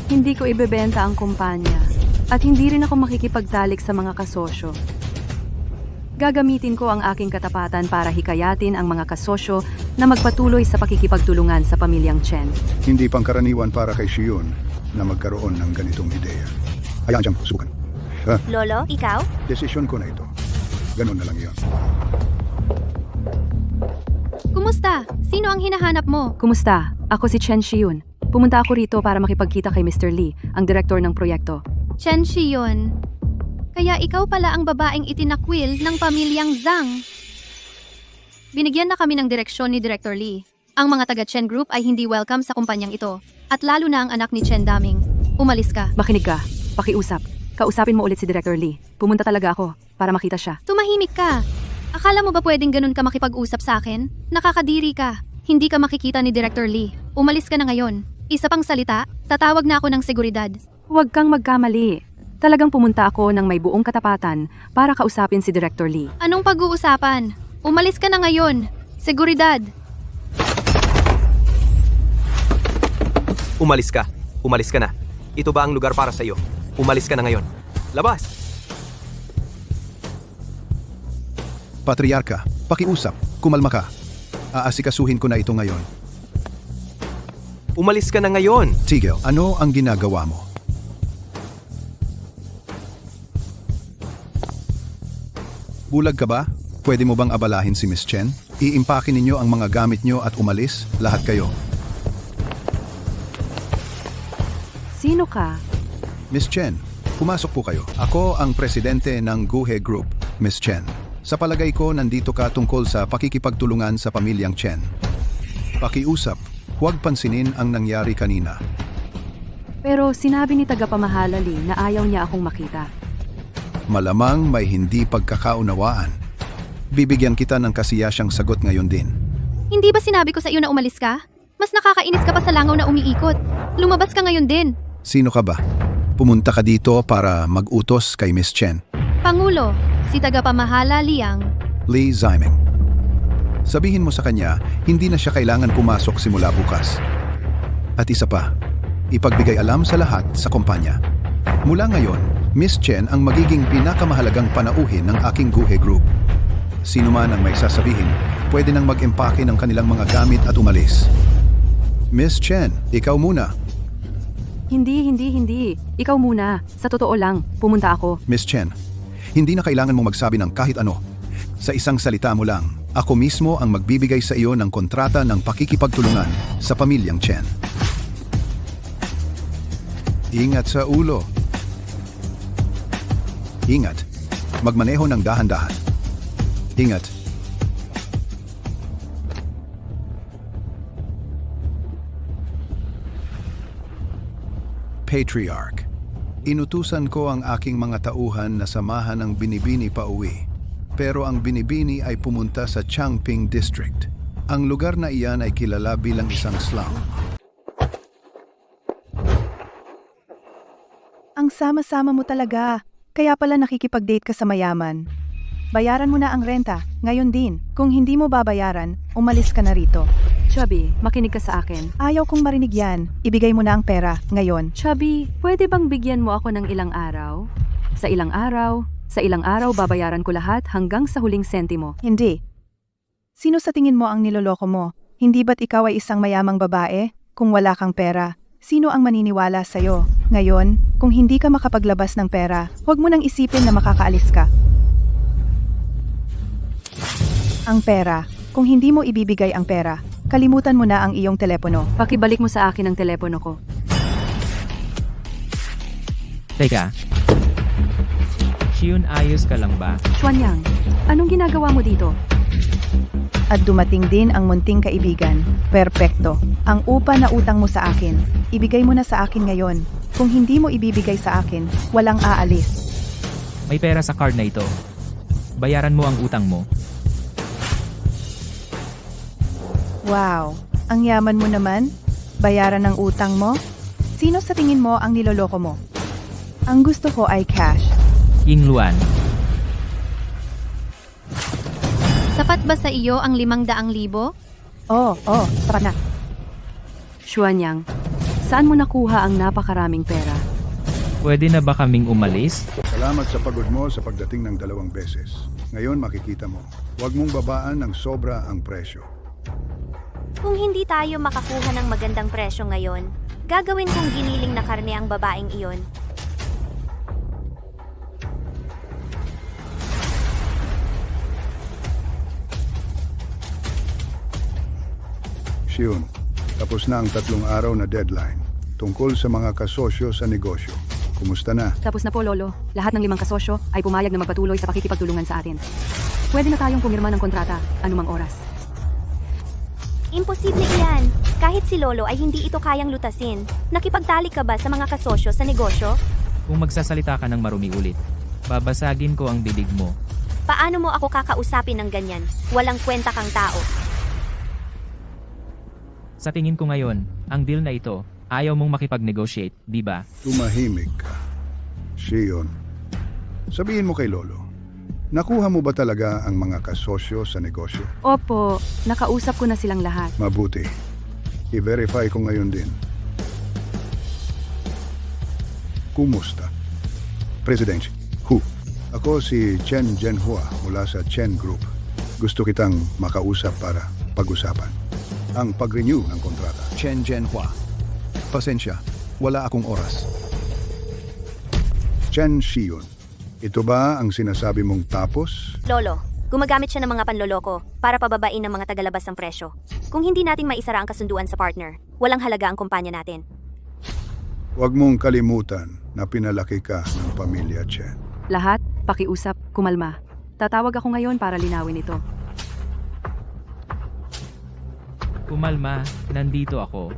Hindi ko ibebenta ang kumpanya at hindi rin ako makikipagtalik sa mga kasosyo. Gagamitin ko ang aking katapatan para hikayatin ang mga kasosyo na magpatuloy sa pakikipagtulungan sa pamilyang Chen. Hindi pangkaraniwan para kay Shiyun na magkaroon ng ganitong ideya. Hayaan siyang subukan. Lolo, ikaw? Desisyon ko na ito. Ganun na lang yun. Kumusta? Sino ang hinahanap mo? Kumusta? Ako si Chen Shiyun. Pumunta ako rito para makipagkita kay Mr. Lee, ang direktor ng proyekto. Chen Shiyun. Kaya ikaw pala ang babaeng itinakwil ng pamilyang Zhang. Binigyan na kami ng direksyon ni Director Lee. Ang mga taga-Chen Group ay hindi welcome sa kumpanyang ito. At lalo na ang anak ni Chen Daming. Umalis ka. Makinig ka. Pakiusap. Kausapin mo ulit si Director Lee. Pumunta talaga ako para makita siya. Tumahimik ka. Akala mo ba pwedeng ganun ka makipag-usap sa akin? Nakakadiri ka. Hindi ka makikita ni Director Lee. Umalis ka na ngayon. Isa pang salita, tatawag na ako ng seguridad. Huwag kang magkamali. Talagang pumunta ako ng may buong katapatan para kausapin si Director Lee. Anong pag-uusapan? Umalis ka na ngayon. Seguridad. Umalis ka. Umalis ka na. Ito ba ang lugar para sa iyo? Umalis ka na ngayon. Labas! Patriarka, pakiusap, kumalma ka. Aasikasuhin ko na ito ngayon. Umalis ka na ngayon! Tigil, ano ang ginagawa mo? Bulag ka ba? Pwede mo bang abalahin si Miss Chen? Iimpake ninyo ang mga gamit nyo at umalis, lahat kayo. Sino ka? Miss Chen, pumasok po kayo. Ako ang presidente ng Guhe Group, Miss Chen. Sa palagay ko, nandito ka tungkol sa pakikipagtulungan sa pamilyang Chen. Pakiusap, huwag pansinin ang nangyari kanina. Pero sinabi ni tagapamahala Lee na ayaw niya akong makita. Malamang may hindi pagkakaunawaan. Bibigyan kita ng kasiyasyang sagot ngayon din. Hindi ba sinabi ko sa iyo na umalis ka? Mas nakakainis ka pa sa langaw na umiikot. Lumabas ka ngayon din. Sino ka ba? Pumunta ka dito para mag-utos kay Miss Chen. Pangulo, si tagapamahala Liang. Lee Ziming. Sabihin mo sa kanya, hindi na siya kailangan pumasok simula bukas. At isa pa, ipagbigay alam sa lahat sa kumpanya. Mula ngayon, Miss Chen ang magiging pinakamahalagang panauhin ng aking Guhe Group. Sino man ang may sasabihin, pwede nang mag-empake ng kanilang mga gamit at umalis. Miss Chen, ikaw muna. Hindi. Ikaw muna. Sa totoo lang, pumunta ako. Miss Chen, hindi na kailangan mong magsabi ng kahit ano. Sa isang salita mo lang, ako mismo ang magbibigay sa iyo ng kontrata ng pakikipagtulungan sa pamilyang Chen. Ingat sa ulo. Ingat. Magmaneho ng dahan-dahan. Ingat. Patriarch. Inutusan ko ang aking mga tauhan na samahan ang Binibini pa uwi. Pero ang Binibini ay pumunta sa Changping District. Ang lugar na iyan ay kilala bilang isang slum. Ang sama-sama mo talaga. Kaya pala nakikipag-date ka sa mayaman. Bayaran mo na ang renta, ngayon din. Kung hindi mo babayaran, umalis ka na rito. Chubby, makinig ka sa akin. Ayaw kong marinig yan. Ibigay mo na ang pera, ngayon. Chubby, pwede bang bigyan mo ako ng ilang araw? Sa ilang araw, babayaran ko lahat hanggang sa huling sentimo. Hindi. Sino sa tingin mo ang niloloko mo? Hindi ba't ikaw ay isang mayamang babae? Kung wala kang pera, sino ang maniniwala sa'yo? Ngayon, kung hindi ka makapaglabas ng pera, huwag mo nang isipin na makakaalis ka. Ang pera. Kung hindi mo ibibigay ang pera, kalimutan mo na ang iyong telepono. Pakibalik mo sa akin ang telepono ko. Teka. Shiyun, ayos ka lang ba? Xuanyang, anong ginagawa mo dito? At dumating din ang munting kaibigan. Perpekto. Ang upa na utang mo sa akin, ibigay mo na sa akin ngayon. Kung hindi mo ibibigay sa akin, walang aalis. May pera sa card na ito. Bayaran mo ang utang mo. Wow, ang yaman mo naman. Bayaran ng utang mo? Sino sa tingin mo ang niloloko mo? Ang gusto ko ay cash. Ying Luan. Sapat ba sa iyo ang 500,000? Sapat na. Xuanyang, saan mo nakuha ang napakaraming pera? Pwede na ba kaming umalis? Salamat sa pagod mo sa pagdating ng 2 beses. Ngayon makikita mo, huwag mong babaan ng sobra ang presyo. Kung hindi tayo makakuha ng magandang presyo ngayon, gagawin kong giniling na karne ang babaeng iyon. Shiyun, tapos na ang 3 araw na deadline tungkol sa mga kasosyo sa negosyo. Kumusta na? Tapos na po, Lolo. Lahat ng 5 kasosyo ay pumayag na magpatuloy sa pakikipagtulungan sa atin. Pwede na tayong pumirma ng kontrata, anumang oras. Imposible iyan. Kahit si Lolo ay hindi ito kayang lutasin. Nakipagtalik ka ba sa mga kasosyo sa negosyo? Kung magsasalita ka ng marumi ulit, babasagin ko ang bibig mo. Paano mo ako kakausapin ng ganyan? Walang kwenta kang tao. Sa tingin ko ngayon, ang deal na ito, ayaw mong makipag-negotiate, di ba? Tumahimik ka. Shiyun, sabihin mo kay Lolo, nakuha mo ba talaga ang mga kasosyo sa negosyo? Opo, nakausap ko na silang lahat. Mabuti. I-verify ko ngayon din. Kumusta? President Hu. Ako si Chen Zhenhua mula sa Chen Group. Gusto kitang makausap para pag-usapan ang pag-renew ng kontrata. Chen Zhenhua. Pasensya, wala akong oras. Chen Shiyun. Ito ba ang sinasabi mong tapos? Lolo, gumagamit siya ng mga panloloko para pababain ng mga tagalabas ng presyo. Kung hindi natin maisara ang kasunduan sa partner, walang halaga ang kumpanya natin. Huwag mong kalimutan na pinalaki ka ng pamilya Chen. Lahat, pakiusap, kumalma. Tatawag ako ngayon para linawin ito. Kumalma, nandito ako.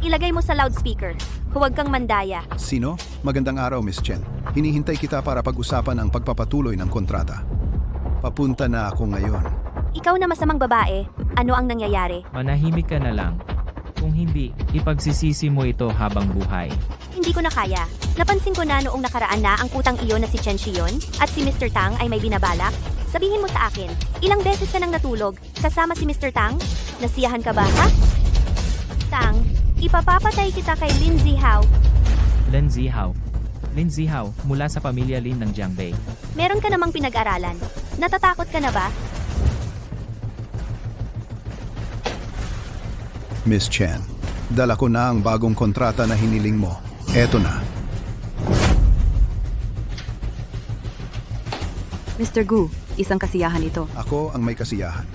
Ilagay mo sa loudspeaker. Huwag kang mandaya. Sino? Magandang araw, Miss Chen. Hinihintay kita para pag-usapan ang pagpapatuloy ng kontrata. Papunta na ako ngayon. Ikaw na masamang babae, ano ang nangyayari? Manahimik ka na lang. Kung hindi, ipagsisisi mo ito habang buhay. Hindi ko na kaya. Napansin ko na noong nakaraan na ang putang iyon na si Chen Shiyon at si Mr. Tang ay may binabalak. Sabihin mo sa akin, ilang beses ka nang natulog kasama si Mr. Tang? Nasiyahan ka ba, ha? Tang, ipapapatay kita kay Lin Zihao. Lin Zihao. Lin Zihao, mula sa pamilya Lin ng Jiangbei. Meron ka namang pinag-aralan. Natatakot ka na ba? Miss Chen, dala ko na ang bagong kontrata na hiniling mo. Eto na. Mr. Gu, isang kasiyahan ito. Ako ang may kasiyahan.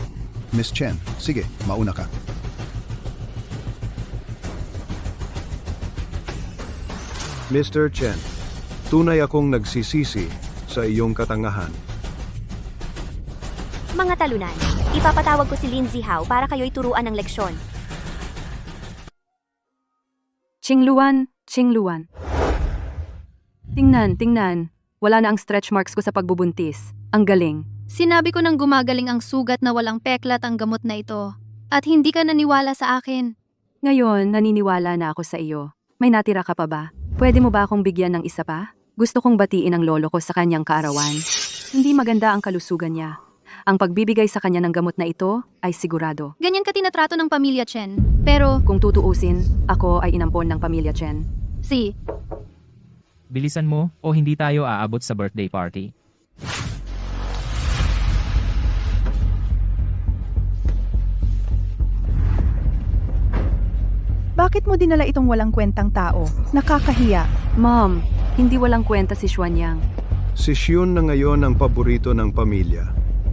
Miss Chen, sige, mauna ka. Mr. Chen, tunay akong nagsisisi sa iyong katangahan. Mga talunan, ipapatawag ko si Lin Zihao para kayo'y turuan ng leksyon. Qingluan. Tingnan. Wala na ang stretch marks ko sa pagbubuntis. Ang galing. Sinabi ko nang gumagaling ang sugat na walang peklat ang gamot na ito. At hindi ka naniwala sa akin. Ngayon, naniniwala na ako sa iyo. May natira ka pa ba? Pwede mo ba akong bigyan ng isa pa? Gusto kong batiin ang lolo ko sa kanyang kaarawan. Hindi maganda ang kalusugan niya. Ang pagbibigay sa kanya ng gamot na ito ay sigurado. Ganyan ka tinatrato ng pamilya Chen. Pero, Kung tutuusin, ako ay inampon ng pamilya Chen. si, Bilisan mo o hindi tayo aabot sa birthday party. Bakit mo dinala itong walang kwentang tao? Nakakahiya. Mom, hindi walang kwenta si Xuanyang. Si Xion na ngayon ang paborito ng pamilya.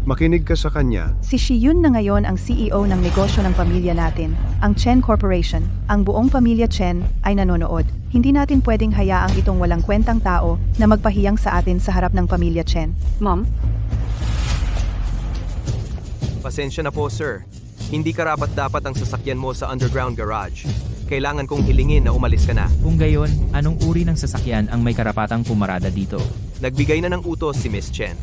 Makinig ka sa kanya. Si Shiyun na ngayon ang CEO ng negosyo ng pamilya natin, ang Chen Corporation. Ang buong pamilya Chen ay nanonood. Hindi natin pwedeng hayaang itong walang kwentang tao na magpahiyang sa atin sa harap ng pamilya Chen. Mom, Pasensya na po, sir. Hindi karapat-dapat ang sasakyan mo sa underground garage. Kailangan kong hilingin na umalis ka na. Kung gayon, anong uri ng sasakyan ang may karapatang pumarada dito? Nagbigay na ng utos si Miss Chen.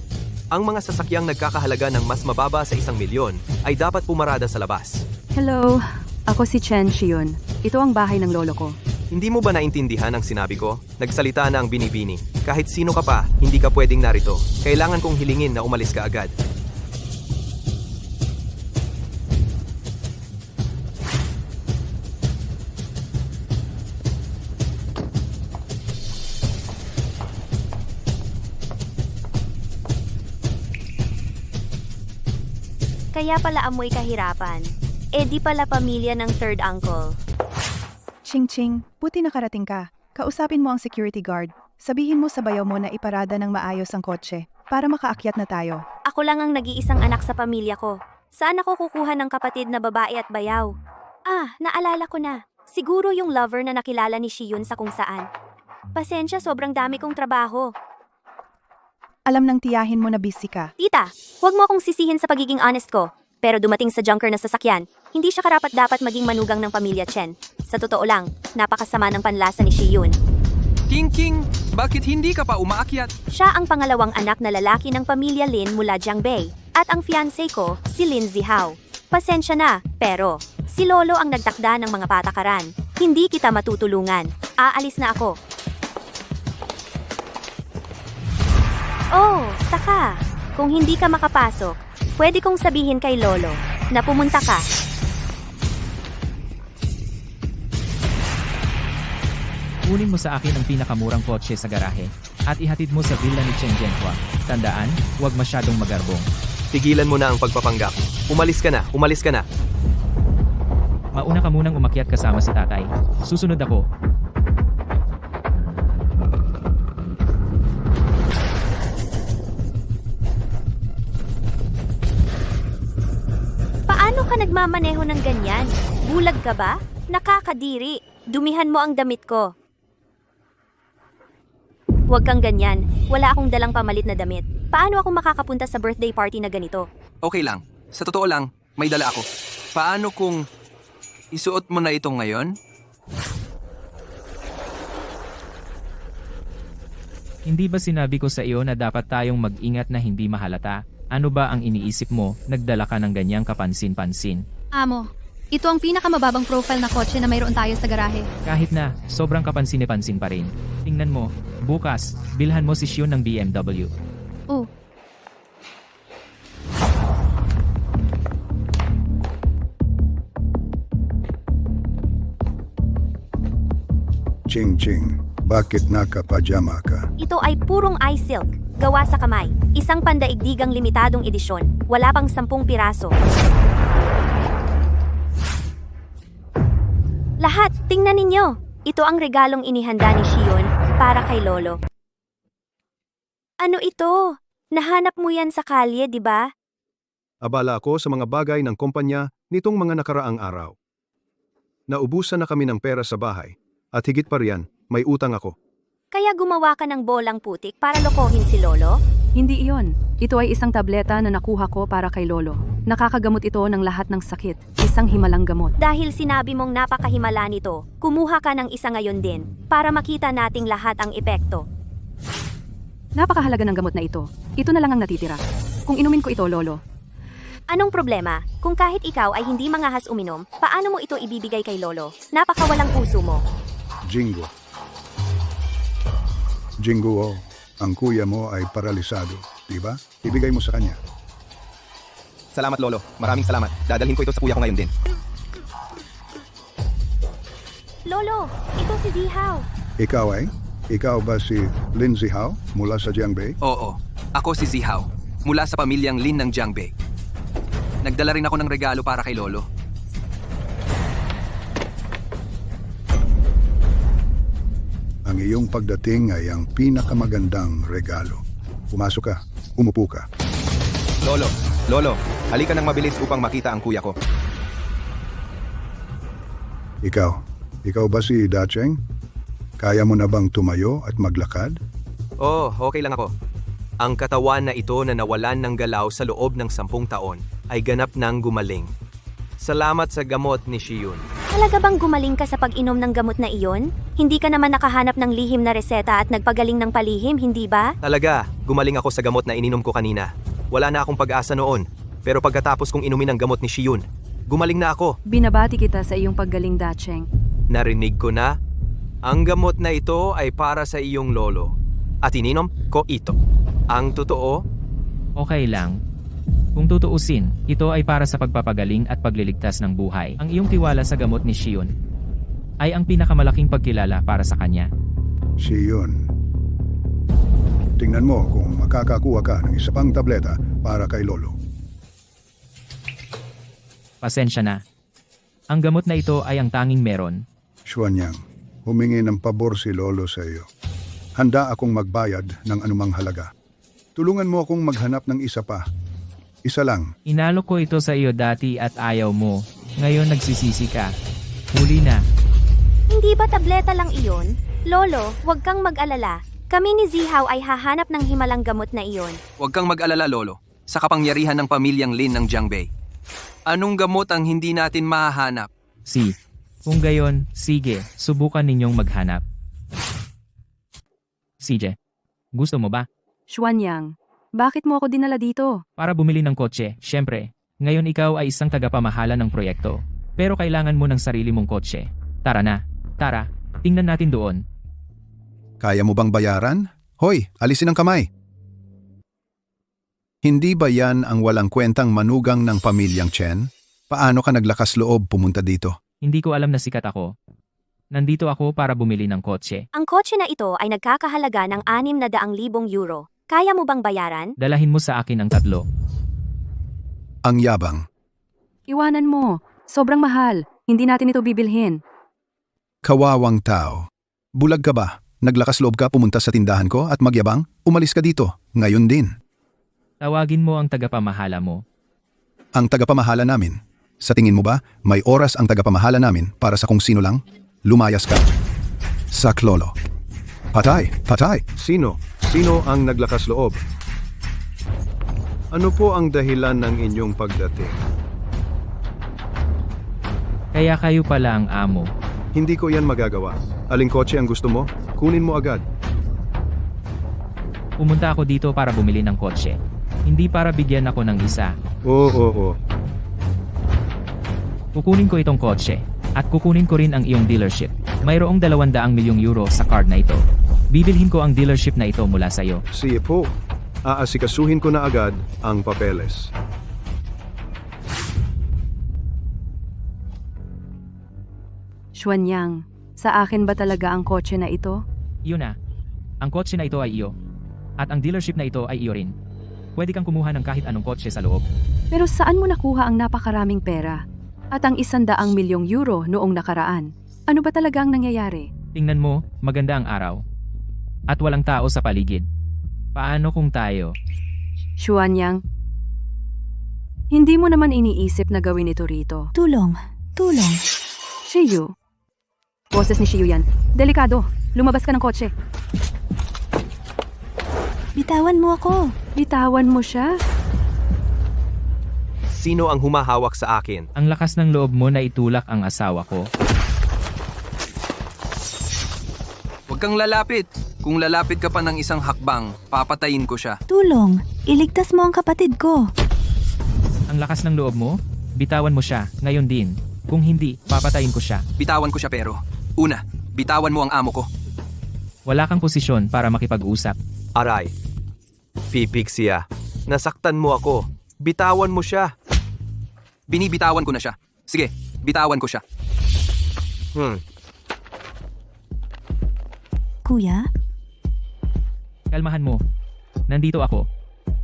Ang mga sasakyang nagkakahalaga ng mas mababa sa 1 milyon ay dapat pumarada sa labas. hello. Ako si Chen Xion. Ito ang bahay ng lolo ko. Hindi mo ba naintindihan ang sinabi ko? Nagsalita na ang binibini. Kahit sino ka pa, hindi ka pwedeng narito. Kailangan kong hilingin na umalis ka agad. Kaya pala amoy kahirapan. Eh di pala pamilya ng third uncle. Ching, buti nakarating ka. Kausapin mo ang security guard. Sabihin mo sa bayaw mo na iparada ng maayos ang kotse para makaakyat na tayo. Ako lang ang nag-iisang anak sa pamilya ko. Saan ako kukuha ng kapatid na babae at bayaw? Ah, naalala ko na. Siguro yung lover na nakilala ni Shiyun sa kung saan. Pasensya, sobrang dami kong trabaho. Alam nang tiyahin mo na busy ka. Tita, huwag mo akong sisihin sa pagiging honest ko. Pero dumating sa junker na sasakyan, hindi siya karapat-dapat maging manugang ng pamilya Chen. Sa totoo lang, napakasama ng panlasa ni Shiyun. King, bakit hindi ka pa umaakyat? Siya ang pangalawang anak na lalaki ng pamilya Lin mula Jiangbei. At ang fiancé ko, si Lin Zihao. Pasensya na, pero si Lolo ang nagtakda ng mga patakaran. Hindi kita matutulungan. Aalis na ako. Oh, saka. Kung hindi ka makapasok, pwede kong sabihin kay Lolo na pumunta ka. Kunin mo sa akin ang pinakamurang kotse sa garahe at ihatid mo sa villa ni Chen Jianhua. Tandaan, huwag masyadong magarbong. Tigilan mo na ang pagpapanggap. Umalis ka na. Mauna ka munang umakyat kasama si tatay. Susunod ako. Paano ka nagmamaneho ng ganyan? Bulag ka ba? Nakakadiri. Dumihan mo ang damit ko. Huwag kang ganyan. Wala akong dalang pamalit na damit. Paano ako makakapunta sa birthday party na ganito? Okay lang. Sa totoo lang, may dala ako. Paano kung isuot mo na ito ngayon? Hindi ba sinabi ko sa iyo na dapat tayong mag-ingat na hindi mahalata? Ano ba ang iniisip mo? Nagdala ka ng ganyang kapansin-pansin. amo, ito ang pinakamababang profile na kotse na mayroon tayo sa garahe. Kahit na, sobrang kapansin-pansin pa rin. Tingnan mo, bukas, bilhan mo si Xion ng BMW. Oh, Ching, Bakit nakapajama ka? Ito ay purong eye silk, gawa sa kamay. Isang pandaigdigang limitadong edisyon. Wala pang 10 piraso. Lahat, tingnan ninyo. Ito ang regalong inihanda ni Shion para kay Lolo. Ano ito? Nahanap mo yan sa kalye, di ba? Abala ako sa mga bagay ng kumpanya nitong mga nakaraang araw. Naubusan na kami ng pera sa bahay, at higit pa riyan, may utang ako. Kaya gumawa ka ng bolang putik para lokohin si Lolo? Hindi iyon. Ito ay isang tableta na nakuha ko para kay Lolo. Nakakagamot ito ng lahat ng sakit. Isang himalang gamot. Dahil sinabi mong napakahimala nito, kumuha ka ng isa ngayon din para makita nating lahat ang epekto. Napakahalaga ng gamot na ito. Ito na lang ang natitira. Kung inumin ko ito, Lolo, Anong problema? Kung kahit ikaw ay hindi mangahas uminom, paano mo ito ibibigay kay Lolo? Napakawalang puso mo. Jingo. Jingo, ang kuya mo ay paralisado, di ba? Ibigay mo sa kanya. Salamat, Lolo. Maraming salamat. Dadalhin ko ito sa kuya ko ngayon din. Lolo, ito si Zihaw. Ikaw ay? Ikaw ba si Lindsay Howe mula sa Jiangbei? Oo, ako si Zihaw, mula sa pamilyang Lin ng Jiangbei. Nagdala rin ako ng regalo para kay Lolo. Ang iyong pagdating ay ang pinakamagandang regalo. Pumasok ka. Umupo ka. Lolo, halika nang mabilis upang makita ang kuya ko. Ikaw ba si Dacheng? Kaya mo na bang tumayo at maglakad? Oh, okay lang ako. Ang katawan na ito na nawalan ng galaw sa loob ng 10 taon ay ganap nang gumaling. Salamat sa gamot ni Shion. Talaga bang gumaling ka sa pag-inom ng gamot na iyon? Hindi ka naman nakahanap ng lihim na reseta at nagpagaling ng palihim, hindi ba? Talaga, gumaling ako sa gamot na ininom ko kanina. Wala na akong pag-asa noon. Pero pagkatapos kong inumin ang gamot ni Shion, gumaling na ako. binabati kita sa iyong paggaling, Dacheng. Narinig ko na. Ang gamot na ito ay para sa iyong lolo. At ininom ko ito. Ang totoo, Okay lang. Kung tutuusin, ito ay para sa pagpapagaling at pagliligtas ng buhay. Ang iyong tiwala sa gamot ni Shion ay ang pinakamalaking pagkilala para sa kanya. Siyon. Tingnan mo kung makakakuha ka ng isa pang tableta para kay Lolo. Pasensya na. Ang gamot na ito ay ang tanging meron. Xuanyang, humingi ng pabor si Lolo sa iyo. Handa akong magbayad ng anumang halaga. Tulungan mo akong maghanap ng isa pa. Isa lang. Inalo ko ito sa iyo dati at ayaw mo. Ngayon nagsisisi ka. Huli na. Hindi ba tableta lang iyon? Lolo, huwag kang mag-alala. Kami ni Zihaw ay hahanap ng himalang gamot na iyon. huwag kang mag-alala, Lolo. Sa kapangyarihan ng pamilyang Lin ng Jiangbei. Anong gamot ang hindi natin mahahanap? Kung gayon, sige, subukan ninyong maghanap. CJ, gusto mo ba? Xuanyang, bakit mo ako dinala dito? Para bumili ng kotse, syempre. Ngayon ikaw ay isang tagapamahala ng proyekto. Pero kailangan mo ng sarili mong kotse. Tara na. Tara, tingnan natin doon. Kaya mo bang bayaran? Hoy, alisin ang kamay. Hindi ba yan ang walang kwentang manugang ng pamilyang Chen? Paano ka naglakas loob pumunta dito? Hindi ko alam na sikat ako. Nandito ako para bumili ng kotse. Ang kotse na ito ay nagkakahalaga ng 600,000 euro. Kaya mo bang bayaran? Dalahin mo sa akin ang 3. Ang yabang. Iwanan mo. Sobrang mahal. Hindi natin ito bibilhin. Kawawang tao. Bulag ka ba? Naglakas loob ka pumunta sa tindahan ko at magyabang? Umalis ka dito. Ngayon din. Tawagin mo ang tagapamahala mo. Ang tagapamahala namin. Sa tingin mo ba, may oras ang tagapamahala namin para sa kung sino lang? Lumayas ka. Saklolo. Patay! Patay! Sino? Sino ang naglakas loob? Ano po ang dahilan ng inyong pagdating? Kaya kayo pala ang amo. Hindi ko yan magagawa. Aling kotse ang gusto mo? Kunin mo agad. Pumunta ako dito para bumili ng kotse. Hindi para bigyan ako ng isa. Oo. Kukunin ko itong kotse. At kukunin ko rin ang iyong dealership. Mayroong 200 milyong euro sa card na ito. Bibilhin ko ang dealership na ito mula sa iyo. Sige po. Aasikasuhin ko na agad ang papeles. Xuanyang, sa akin ba talaga ang kotse na ito? Iyo na. Ang kotse na ito ay iyo. At ang dealership na ito ay iyo rin. Pwede kang kumuha ng kahit anong kotse sa loob. Pero saan mo nakuha ang napakaraming pera? At ang 100 milyong euro noong nakaraan? Ano ba talaga ang nangyayari? Tingnan mo, maganda ang araw. At walang tao sa paligid. Paano kung tayo? Xuanyang, hindi mo naman iniisip na gawin ito rito. Tulong. Tulong. Shiyu. Boses ni Shiyu yan. Delikado. Lumabas ka ng kotse. Bitawan mo ako. Bitawan mo siya. Sino ang humahawak sa akin? Ang lakas ng loob mo na itulak ang asawa ko. Huwag kang lalapit. Kung lalapit ka pa ng isang hakbang, papatayin ko siya. Tulong. Iligtas mo ang kapatid ko. Ang lakas ng loob mo? Bitawan mo siya, ngayon din. Kung hindi, papatayin ko siya. Bitawan ko siya pero, una, bitawan mo ang amo ko. Wala kang posisyon para makipag-usap. Aray. Pipig siya. Nasaktan mo ako. Bitawan mo siya. Binibitawan ko na siya. Sige, bitawan ko siya. Kuya? Kalmahan mo. Nandito ako.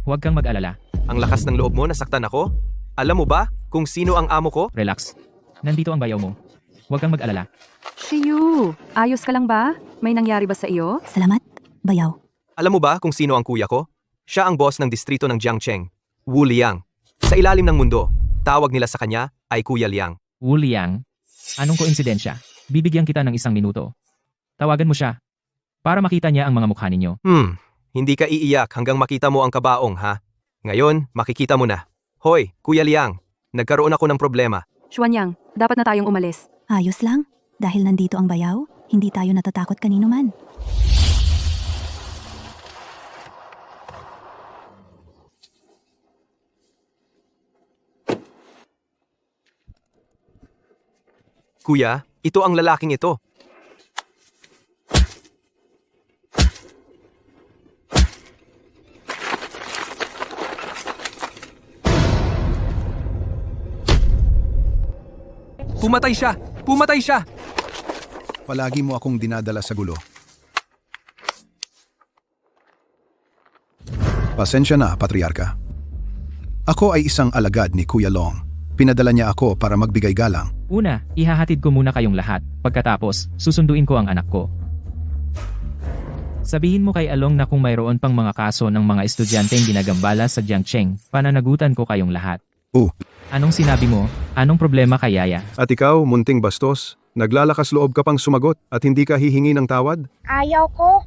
Huwag kang mag-alala. Ang lakas ng loob mo, nasaktan ako? Alam mo ba kung sino ang amo ko? Relax. Nandito ang bayaw mo. Huwag kang mag-alala. Shiyu, ayos ka lang ba? May nangyari ba sa iyo? Salamat, bayaw. Alam mo ba kung sino ang kuya ko? Siya ang boss ng distrito ng Jiangcheng, Wu Liang. Sa ilalim ng mundo, tawag nila sa kanya ay Kuya Liang. Wu Liang? Anong koinsidensya? Bibigyan kita ng 1 minuto. Tawagan mo siya. Para makita niya ang mga mukha ninyo. Hindi ka iiyak hanggang makita mo ang kabaong, ha? Ngayon, makikita mo na. Hoy, Kuya Liang, nagkaroon ako ng problema. Xuanyang, dapat na tayong umalis. Ayos lang. Dahil nandito ang bayaw, hindi tayo natatakot kanino man. Kuya, ito ang lalaking ito. Pumatay siya! Pumatay siya! Palagi mo akong dinadala sa gulo. Pasensya na, Patriarka. Ako ay isang alagad ni Kuya Long. Pinadala niya ako para magbigay galang. Una, ihahatid ko muna kayong lahat. Pagkatapos, susunduin ko ang anak ko. Sabihin mo kay Along na kung mayroon pang mga kaso ng mga estudyanteng ginagambala sa Jiangcheng, pananagutan ko kayong lahat. Anong sinabi mo? Anong problema kay Yaya? At ikaw, munting bastos, naglalakas loob ka pang sumagot at hindi ka hihingi ng tawad? Ayaw ko.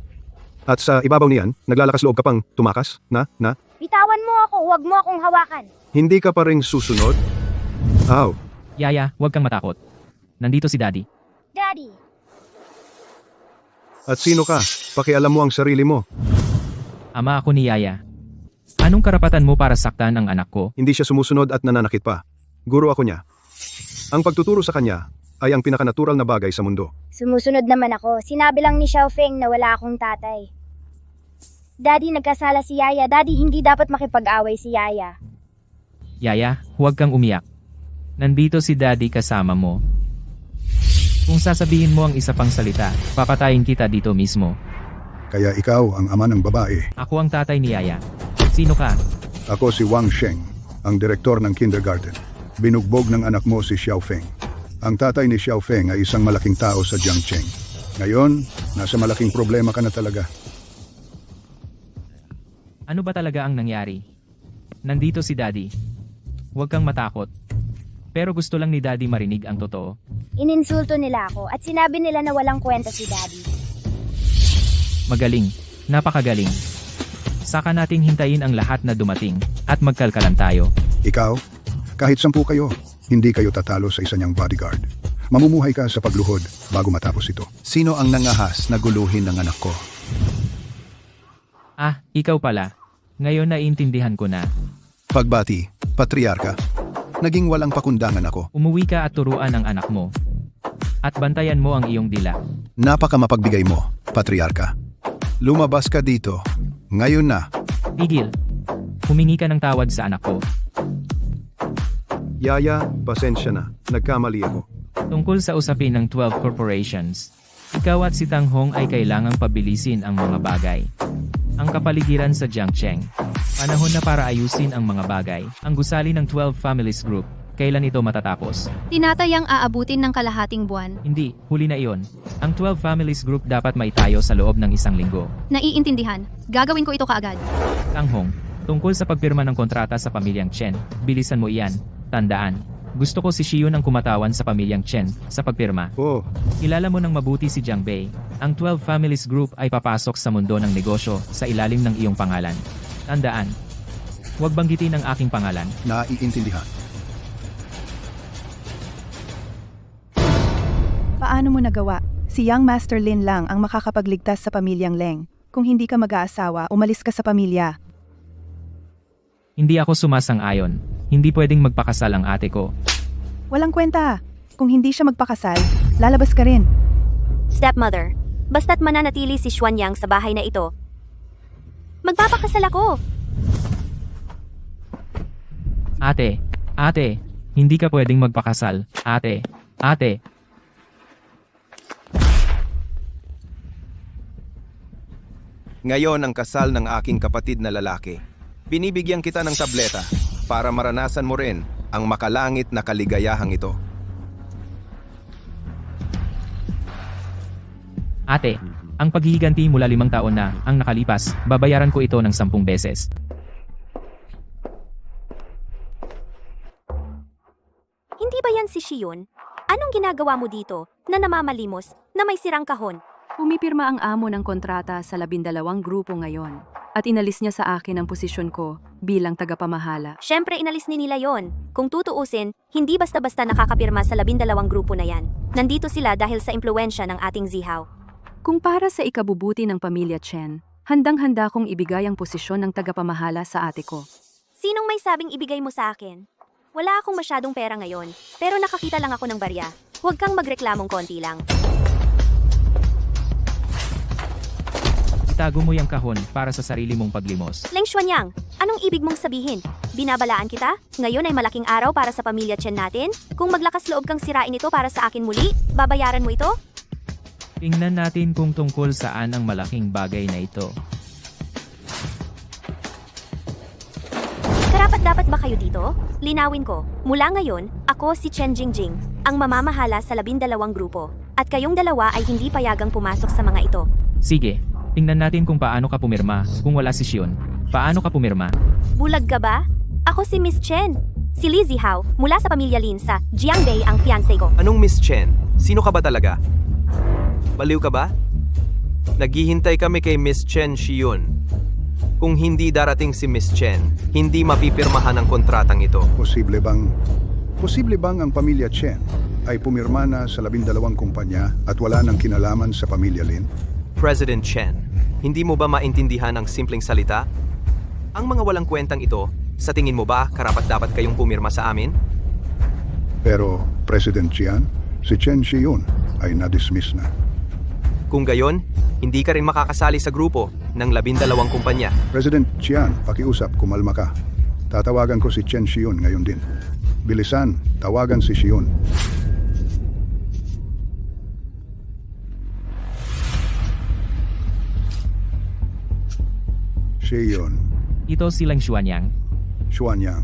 At sa ibabaw niyan, naglalakas loob ka pang tumakas? Bitawan mo ako, huwag mo akong hawakan. Hindi ka pa rin susunod? Aw, Yaya, huwag kang matakot. Nandito si Daddy. Daddy, at sino ka? Pakialam mo ang sarili mo. Ama ako ni Yaya. Anong karapatan mo para saktan ang anak ko? Hindi siya sumusunod at nananakit pa. Guro ako niya. Ang pagtuturo sa kanya ay ang pinakanatural na bagay sa mundo. sumusunod naman ako. Sinabi lang ni Xiaofeng na wala akong tatay. Daddy, nagkasala si Yaya. Daddy, hindi dapat makipag-away si Yaya. Yaya, huwag kang umiyak. Nandito si Daddy kasama mo. Kung sasabihin mo ang isa pang salita, papatayin kita dito mismo. Kaya ikaw ang ama ng babae. Ako ang tatay ni Yaya. Sino ka? Ako si Wang Sheng, ang direktor ng kindergarten. Binugbog ng anak mo si Xiaofeng. Ang tatay ni Xiaofeng ay isang malaking tao sa Jiangcheng. Ngayon, nasa malaking problema ka na talaga. Ano ba talaga ang nangyari? Nandito si Daddy. Huwag kang matakot. Pero gusto lang ni Daddy marinig ang totoo. Ininsulto nila ako at sinabi nila na walang kwenta si Daddy. Magaling. Napakagaling. Saka nating hintayin ang lahat na dumating at magkalkalan tayo. Ikaw, kahit 10 kayo, hindi kayo tatalo sa isa niyang bodyguard. Mamumuhay ka sa pagluhod bago matapos ito. Sino ang nangahas na guluhin ng anak ko? Ah, ikaw pala. Ngayon naiintindihan ko na. Pagbati, Patriarka. Naging walang pakundangan ako. Umuwi ka at turuan ang anak mo. At bantayan mo ang iyong dila. Napaka mapagbigay mo, Patriarka. Lumabas ka dito. Ngayon na. Tigil. Humingi ka ng tawad sa anak ko. Yaya, pasensya na. Nagkamali ako. Tungkol sa usapin ng 12 corporations. Ikaw at si Tang Hong ay kailangang pabilisin ang mga bagay. Ang kapaligiran sa Jiangcheng. Panahon na para ayusin ang mga bagay. Ang gusali ng 12 Families Group. Kailan ito matatapos? Tinatayang aabutin ng kalahating buwan. Hindi, huli na iyon. Ang 12 Families Group dapat maitayo sa loob ng 1 linggo. Naiintindihan. Gagawin ko ito kaagad. Tang Hong, tungkol sa pagpirma ng kontrata sa pamilyang Chen, bilisan mo iyan. Tandaan. Gusto ko si Shiyun ang kumatawan sa pamilyang Chen sa pagpirma. Oh, Kilala mo ng mabuti si Jiang Bei. Ang 12 Families Group ay papasok sa mundo ng negosyo sa ilalim ng iyong pangalan. Tandaan. Huwag banggitin ang aking pangalan. Naiintindihan. Paano mo nagawa? Si Young Master Lin lang ang makakapagligtas sa pamilyang Leng. Kung hindi ka mag-aasawa, umalis ka sa pamilya. Hindi ako sumasang-ayon. Hindi pwedeng magpakasal ang ate ko. Walang kwenta. Kung hindi siya magpakasal, lalabas ka rin. Stepmother, basta't mananatili si Xuanyang sa bahay na ito, magpapakasal ako. Ate, hindi ka pwedeng magpakasal. Ate. Ngayon ang kasal ng aking kapatid na lalaki. Binibigyan kita ng tableta para maranasan mo rin ang makalangit na kaligayahang ito. Ate, ang paghihiganti mula 5 taon na ang nakalipas, babayaran ko ito ng 10 beses. Hindi ba yan si Shiyun? Anong ginagawa mo dito na namamalimos na may sirang kahon? Pumipirma ang amo ng kontrata sa 12 grupo ngayon at inalis niya sa akin ang posisyon ko bilang tagapamahala. Siyempre inalis ni nila yon. Kung tutuusin, hindi basta-basta nakakapirma sa 12 grupo na yan. Nandito sila dahil sa impluensya ng ating zihaw. Kung para sa ikabubuti ng pamilya Chen, handang-handa kong ibigay ang posisyon ng tagapamahala sa ate ko. Sinong may sabing ibigay mo sa akin? Wala akong masyadong pera ngayon, pero nakakita lang ako ng barya. Huwag kang magreklamong konti lang. Itago mo yung kahon para sa sarili mong paglimos. Leng Xuanyang, anong ibig mong sabihin? Binabalaan kita? Ngayon ay malaking araw para sa pamilya Chen natin? Kung maglakas loob kang sirain ito para sa akin muli, babayaran mo ito? Tingnan natin kung tungkol saan ang malaking bagay na ito. Karapat-dapat ba kayo dito? Linawin ko, mula ngayon, ako si Chen Jingjing, ang mamamahala sa 12 grupo. At kayong dalawa ay hindi payagang pumasok sa mga ito. Sige, tingnan natin kung paano ka pumirma kung wala si Shiyun. Paano ka pumirma? Bulag ka ba? Ako si Miss Chen. Si Li Zihao, mula sa pamilya Lin sa Jiangbei ang fiancé ko. Anong Miss Chen? Sino ka ba talaga? Baliw ka ba? Naghihintay kami kay Miss Chen Shiyun. Kung hindi darating si Miss Chen, hindi mapipirmahan ang kontratang ito. Posible bang ang pamilya Chen ay pumirma na sa 12 kumpanya at wala nang kinalaman sa pamilya Lin? President Chen, hindi mo ba maintindihan ang simpleng salita? Ang mga walang kwentang ito, sa tingin mo ba karapat-dapat kayong pumirma sa amin? Pero President Jian, si Chen Shiyun ay na-dismiss na. Kung gayon, hindi ka rin makakasali sa grupo ng 12 kumpanya. President Jian, pakiusap, kumalma ka. Tatawagan ko si Chen Shiyun ngayon din. Bilisan, tawagan si Shiyun. Shiyun, Ito silang Xuanyang. Xuanyang.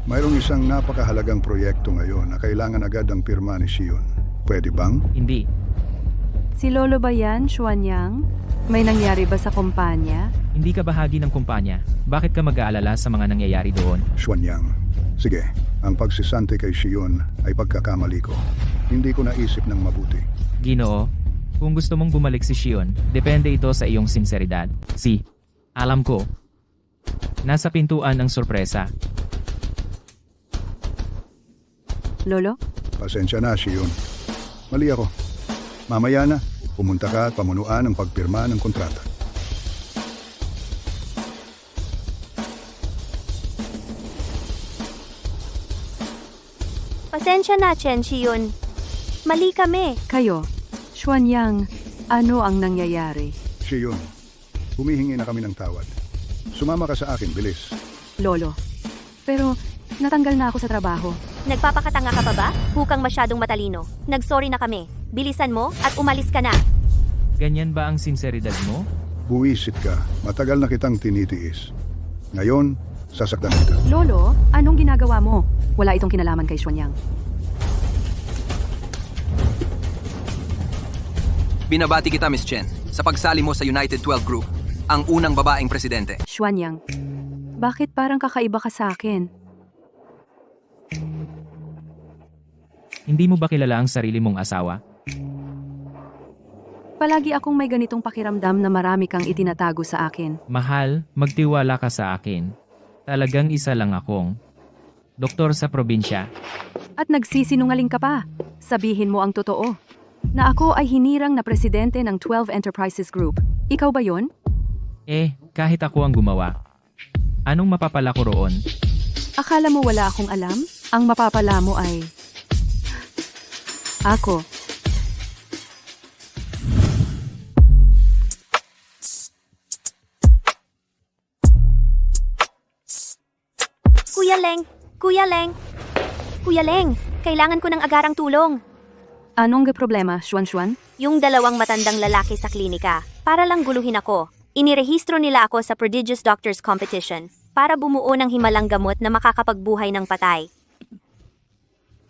Mayroong isang napakahalagang proyekto ngayon na kailangan agad ang pirma ni Shiyun. Pwede bang? Hindi. Si Lolo ba yan, Xuanyang? May nangyari ba sa kumpanya? Hindi ka bahagi ng kumpanya. Bakit ka mag-aalala sa mga nangyayari doon? Xuanyang. Sige, ang pagsisante kay Shiyun ay pagkakamali ko. Hindi ko naisip ng mabuti. Ginoo, kung gusto mong bumalik si Shiyun, depende ito sa iyong sinseridad. Alam ko. Nasa pintuan ang sorpresa. Lolo? Pasensya na, Shiyun. Mali ako. Mamaya na, pumunta ka at pamunuan ang pagpirma ng kontrata. Pasensya na, Chen Shiyun. Mali kami. Kayo, Xuanyang, ano ang nangyayari? Shiyun, humihingi na kami ng tawad. Sumama ka sa akin, bilis. Lolo, pero natanggal na ako sa trabaho. Nagpapakatanga ka pa ba? Hukang masyadong matalino. Nagsorry na kami. Bilisan mo at umalis ka na. Ganyan ba ang sinseridad mo? Buwisit ka. Matagal na kitang tinitiis. Ngayon, sasaktan kita. Lolo, anong ginagawa mo? Wala itong kinalaman kay Xuanyang. Binabati kita, Miss Chen, sa pagsali mo sa United 12 Group, ang unang babaeng presidente. Xuanyang, bakit parang kakaiba ka sa akin? Hindi mo ba kilala ang sarili mong asawa? Palagi akong may ganitong pakiramdam na marami kang itinatago sa akin. Mahal, magtiwala ka sa akin. Talagang isa lang akong doktor sa probinsya. At nagsisinungaling ka pa. Sabihin mo ang totoo. Na ako ay hinirang na presidente ng 12 Enterprises Group. Ikaw ba yon? Kahit ako ang gumawa. Anong mapapala ko roon? Akala mo wala akong alam? Ang mapapala mo ay... ako. Kuya Leng! Kuya Leng! Kuya Leng, kailangan ko ng agarang tulong. Anong problema, Xuan? Yung dalawang matandang lalaki sa klinika, para lang guluhin ako. Inirehistro nila ako sa Prodigious Doctors Competition para bumuo ng himalang gamot na makakapagbuhay ng patay.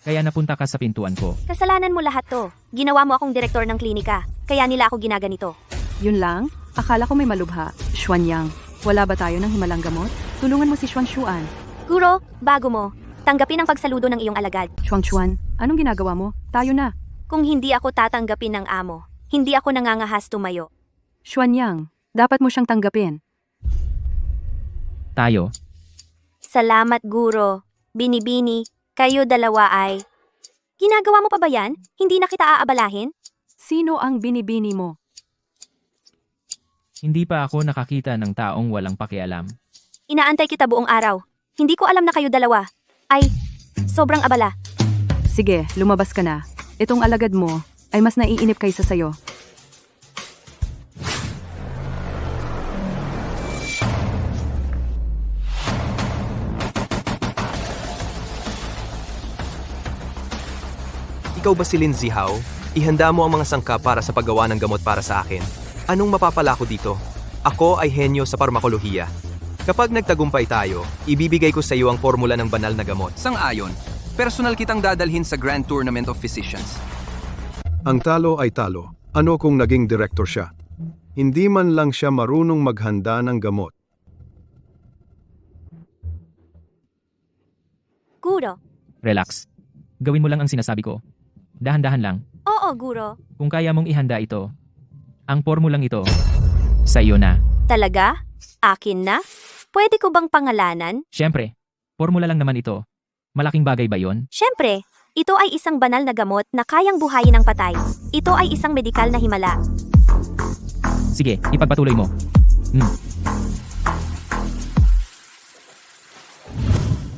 Kaya napunta ka sa pintuan ko. Kasalanan mo lahat to. Ginawa mo akong direktor ng klinika, kaya nila ako ginaganito. Yun lang? Akala ko may malubha. Xuanyang, wala ba tayo ng himalang gamot? Tulungan mo si Xuan. Guro, bago mo, tanggapin ang pagsaludo ng iyong alagad. Xuan, anong ginagawa mo? Tayo na. Kung hindi ako tatanggapin ng amo, hindi ako nangangahas tumayo. Xuanyang, dapat mo siyang tanggapin. Tayo. Salamat, Guro. Binibini, kayo dalawa ay... Ginagawa mo pa ba yan? Hindi na kita aabalahin? Sino ang binibini mo? Hindi pa ako nakakita ng taong walang pakialam. Inaantay kita buong araw. Hindi ko alam na kayo dalawa. Ay, sobrang abala. Sige, lumabas ka na. Itong alagad mo ay mas naiinip kaysa sayo. Ikaw ba si Lin Zihao? Ihanda mo ang mga sangkap para sa paggawa ng gamot para sa akin. Anong mapapala ko dito? Ako ay henyo sa parmakolohiya. Kapag nagtagumpay tayo, ibibigay ko sa iyo ang formula ng banal na gamot. Sang-ayon, personal kitang dadalhin sa Grand Tournament of Physicians. Ang talo ay talo. Ano kung naging director siya? Hindi man lang siya marunong maghanda ng gamot. Guro. Relax. Gawin mo lang ang sinasabi ko. Dahan-dahan lang. Oo, Guro. Kung kaya mong ihanda ito, ang formulang ito, sa iyo na. Talaga? Akin na? Pwede ko bang pangalanan? Siyempre, formula lang naman ito. Malaking bagay ba yon? Siyempre, ito ay isang banal na gamot na kayang buhayin ng patay. Ito ay isang medikal na himala. Sige, ipagpatuloy mo.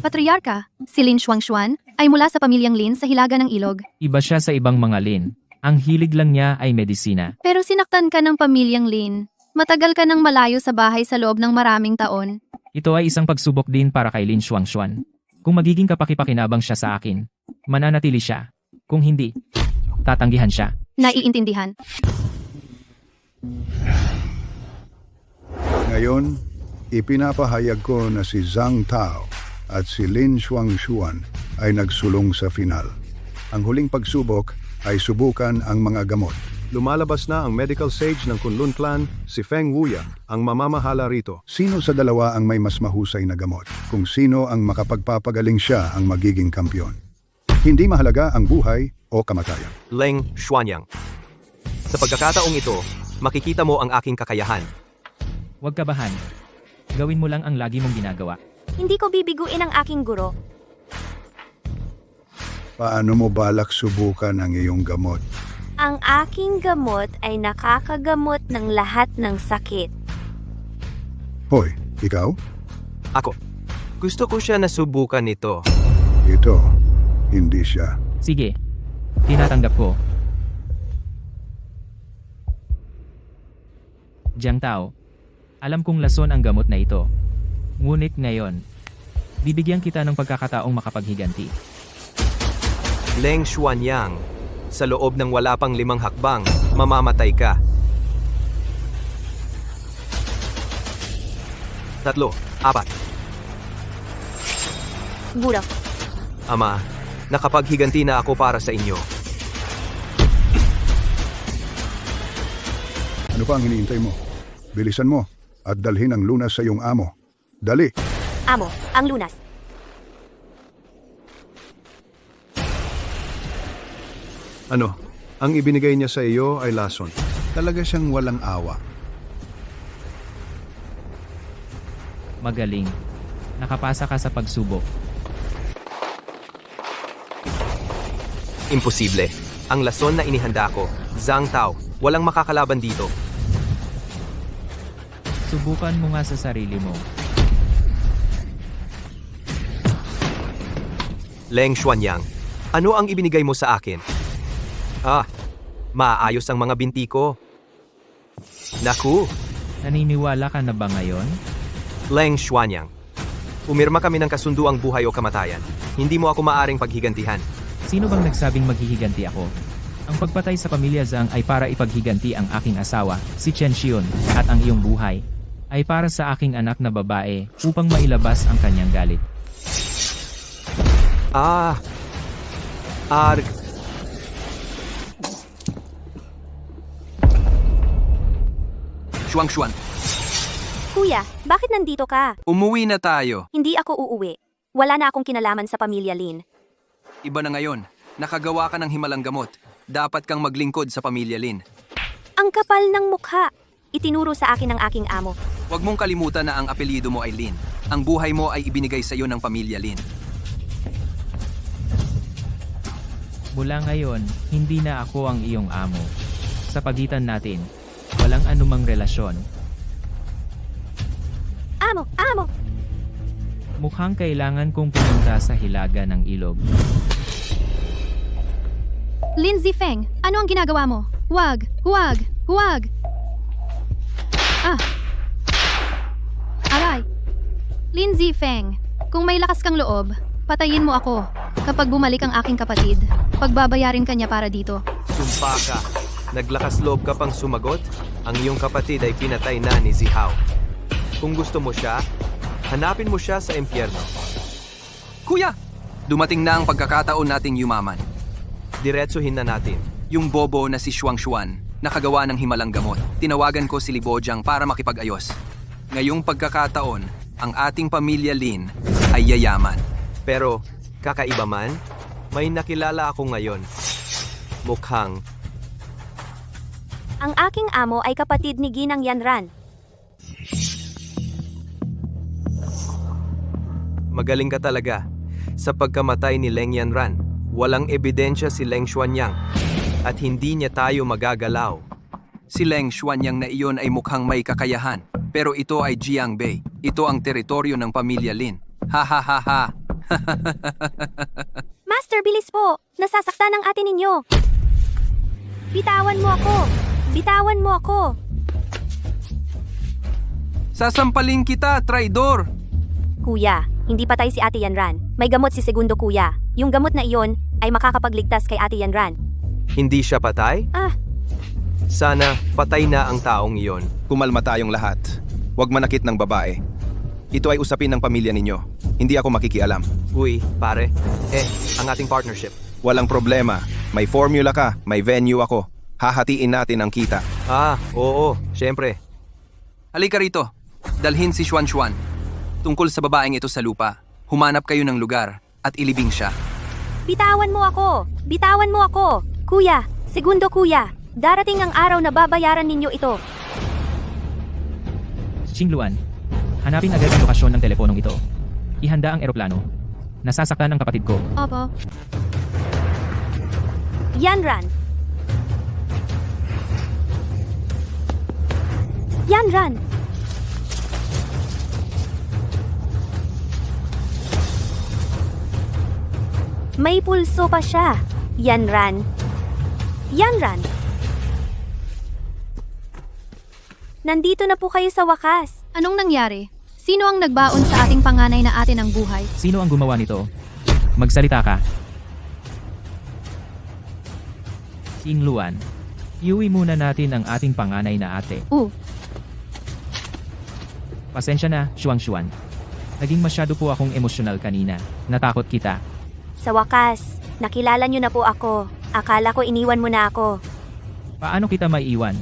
Patriarka, si Lin Xuan ay mula sa pamilyang Lin sa Hilaga ng Ilog. Iba siya sa ibang mga Lin. Ang hilig lang niya ay medisina. Pero sinaktan ka ng pamilyang Lin. Matagal ka nang malayo sa bahay sa loob ng maraming taon. Ito ay isang pagsubok din para kay Lin Xuan. Kung magiging kapakipakinabang siya sa akin, mananatili siya. Kung hindi, tatanggihan siya. Naiintindihan. Ngayon, ipinapahayag ko na si Zhang Tao at si Lin Xuan ay nagsulong sa final. Ang huling pagsubok ay subukan ang mga gamot. Lumalabas na ang medical sage ng Kunlun Clan, si Feng Wuya, ang mamamahala rito. Sino sa dalawa ang may mas mahusay na gamot? Kung sino ang makapagpapagaling siya ang magiging kampyon. Hindi mahalaga ang buhay o kamatayan. Leng Xuanyang. Sa pagkakataong ito, makikita mo ang aking kakayahan. Huwag kabahan. Gawin mo lang ang lagi mong ginagawa. Hindi ko bibiguin ang aking guro. Paano mo balak subukan ang iyong gamot? Ang aking gamot ay nakakagamot ng lahat ng sakit. Hoy, ikaw? Ako. Gusto ko siya nasubukan ito. Ito, hindi siya. Sige, tinatanggap ko. Jiang Tao, alam kong lason ang gamot na ito. Ngunit ngayon, bibigyan kita ng pagkakataong makapaghiganti. Leng Xuanyang. Sa loob ng wala pang 5 hakbang, mamamatay ka. 3, 4. Guro. Ama, nakapaghiganti na ako para sa inyo. Ano pa ang hinihintay mo? Bilisan mo at dalhin ang lunas sa iyong amo. Dali! Amo, ang lunas. Ano? Ang ibinigay niya sa iyo ay lason. Talaga siyang walang awa. Magaling. Nakapasa ka sa pagsubok. Imposible. Ang lason na inihanda ko, Zhang Tao, walang makakalaban dito. Subukan mo nga sa sarili mo. Leng Xuanyang, ano ang ibinigay mo sa akin? Maayos ang mga binti ko. Naku, Naniniwala ka na ba ngayon? Leng Xuanyang. Umirma kami ng kasunduang buhay o kamatayan. Hindi mo ako maaring paghigantihan. Sino bang nagsabing maghihiganti ako? Ang pagpatay sa pamilya Zhang ay para ipaghiganti ang aking asawa, si Chen Xion, at ang iyong buhay ay para sa aking anak na babae upang mailabas ang kanyang galit. Arg. Shuang-shuan, Kuya, bakit nandito ka? umuwi na tayo. Hindi ako uuwi. Wala na akong kinalaman sa pamilya Lin. Iba na ngayon. Nakagawa ka ng himalang gamot. Dapat kang maglingkod sa pamilya Lin. Ang kapal ng mukha. Itinuro sa akin ng aking amo. Huwag mong kalimutan na ang apelyido mo ay Lin. Ang buhay mo ay ibinigay sa iyo ng pamilya Lin. Mula ngayon, hindi na ako ang iyong amo. Sa pagitan natin, walang anumang relasyon. Amo! Mukhang kailangan kong pumunta sa hilaga ng ilog. Lindsay Feng, ano ang ginagawa mo? Huwag! Aray! Lindsay Feng, kung may lakas kang loob, patayin mo ako. Kapag bumalik ang aking kapatid, pagbabayarin kanya para dito. Sumpa ka. Naglakas loob ka pang sumagot? Ang iyong kapatid ay pinatay na ni Zihao. Kung gusto mo siya, hanapin mo siya sa impyerno. Kuya! Dumating na ang pagkakataon nating yumaman. Diretsuhin na natin. Yung bobo na si Shuang-shuan, nakagawa ng himalang gamot. Tinawagan ko si Libojang para makipag-ayos. Ngayong pagkakataon, ang ating pamilya Lin ay yayaman. Pero, kakaiba man, may nakilala ako ngayon. Mukhang Ang aking amo ay kapatid ni Ginang Yanran. magaling ka talaga. Sa pagkamatay ni Leng Yanran, walang ebidensya si Leng Xuanyang at hindi niya tayo magagalaw. Si Leng Xuanyang na iyon ay mukhang may kakayahan, pero ito ay Jiangbei. Ito ang teritoryo ng pamilya Lin. Ha ha ha ha. Master, bilis po! Nasasaktan ang ate ninyo! Bitawan mo ako! Bitawan mo ako! Sasampalin kita, traidor! Kuya, hindi patay si Ate Yanran. May gamot si Segundo Kuya. Yung gamot na iyon ay makakapagligtas kay Ate Yanran. Hindi siya patay? Sana patay na ang taong iyon. Kumalma tayong lahat. Huwag manakit ng babae. Ito ay usapin ng pamilya ninyo. Hindi ako makikialam. Uy, pare. Ang ating partnership. Walang problema. May formula ka, may venue ako. Hahatiin natin ang kita. Oo, syempre. Halika rito. Dalhin si Xuan-Xuan. Tungkol sa babaeng ito sa lupa, humanap kayo ng lugar at ilibing siya. Bitawan mo ako! Bitawan mo ako! Kuya, Segundo Kuya, darating ang araw na babayaran ninyo ito. Qingluan, hanapin agad ang lokasyon ng teleponong ito. Ihanda ang eroplano. Nasasaktan ang kapatid ko. Opo. Yanran! Yanran! May pulso pa siya. Yanran. Yanran! Nandito na po kayo sa wakas. Anong nangyari? Sino ang nagbaon sa ating panganay na ate ng buhay? Sino ang gumawa nito? Magsalita ka. King Luan, iuwi muna natin ang ating panganay na ate. Pasensya na, Xuan. Naging masyado po akong emosyonal kanina. Natakot kita. Sa wakas, nakilala niyo na po ako. Akala ko iniwan mo na ako. Paano kita maiiwan?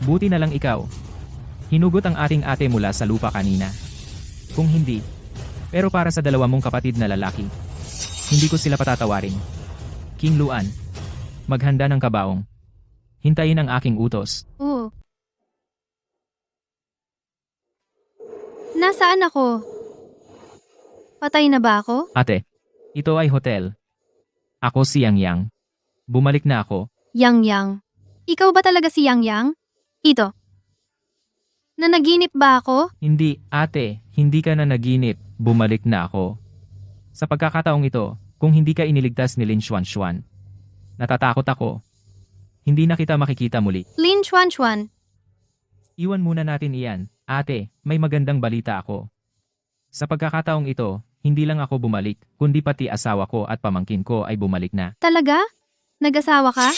Buti na lang ikaw. Hinugot ang ating ate mula sa lupa kanina. Kung hindi, pero para sa dalawa mong kapatid na lalaki, hindi ko sila patatawarin. King Luan, maghanda ng kabaong. Hintayin ang aking utos. Nasaan ako? Patay na ba ako? Ate, ito ay hotel. Ako si Yang Yang. Bumalik na ako. Yang. Ikaw ba talaga si Yang? Ito. Nanaginip ba ako? Hindi, ate, hindi ka na naginip. Bumalik na ako. Sa pagkakataong ito, kung hindi ka iniligtas ni Lin Xuan, natatakot ako. Hindi na kita makikita muli. Lin Xuan. Iwan muna natin iyan. Ate, may magandang balita ako. Sa pagkakataong ito, hindi lang ako bumalik, kundi pati asawa ko at pamangkin ko ay bumalik na. Talaga? Nag-asawa ka?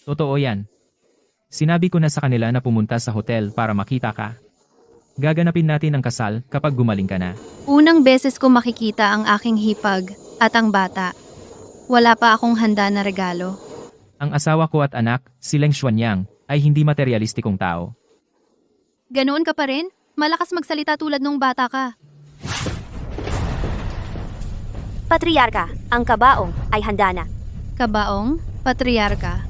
Totoo yan. Sinabi ko na sa kanila na pumunta sa hotel para makita ka. Gaganapin natin ang kasal kapag gumaling ka na. Unang beses ko makikita ang aking hipag at ang bata. Wala pa akong handa na regalo. Ang asawa ko at anak, si Leng Xuanyang, ay hindi materialistikong tao. Ganoon ka pa rin? Malakas magsalita tulad nung bata ka. Patriarka, ang kabaong ay handa na. Kabaong? Patriarka?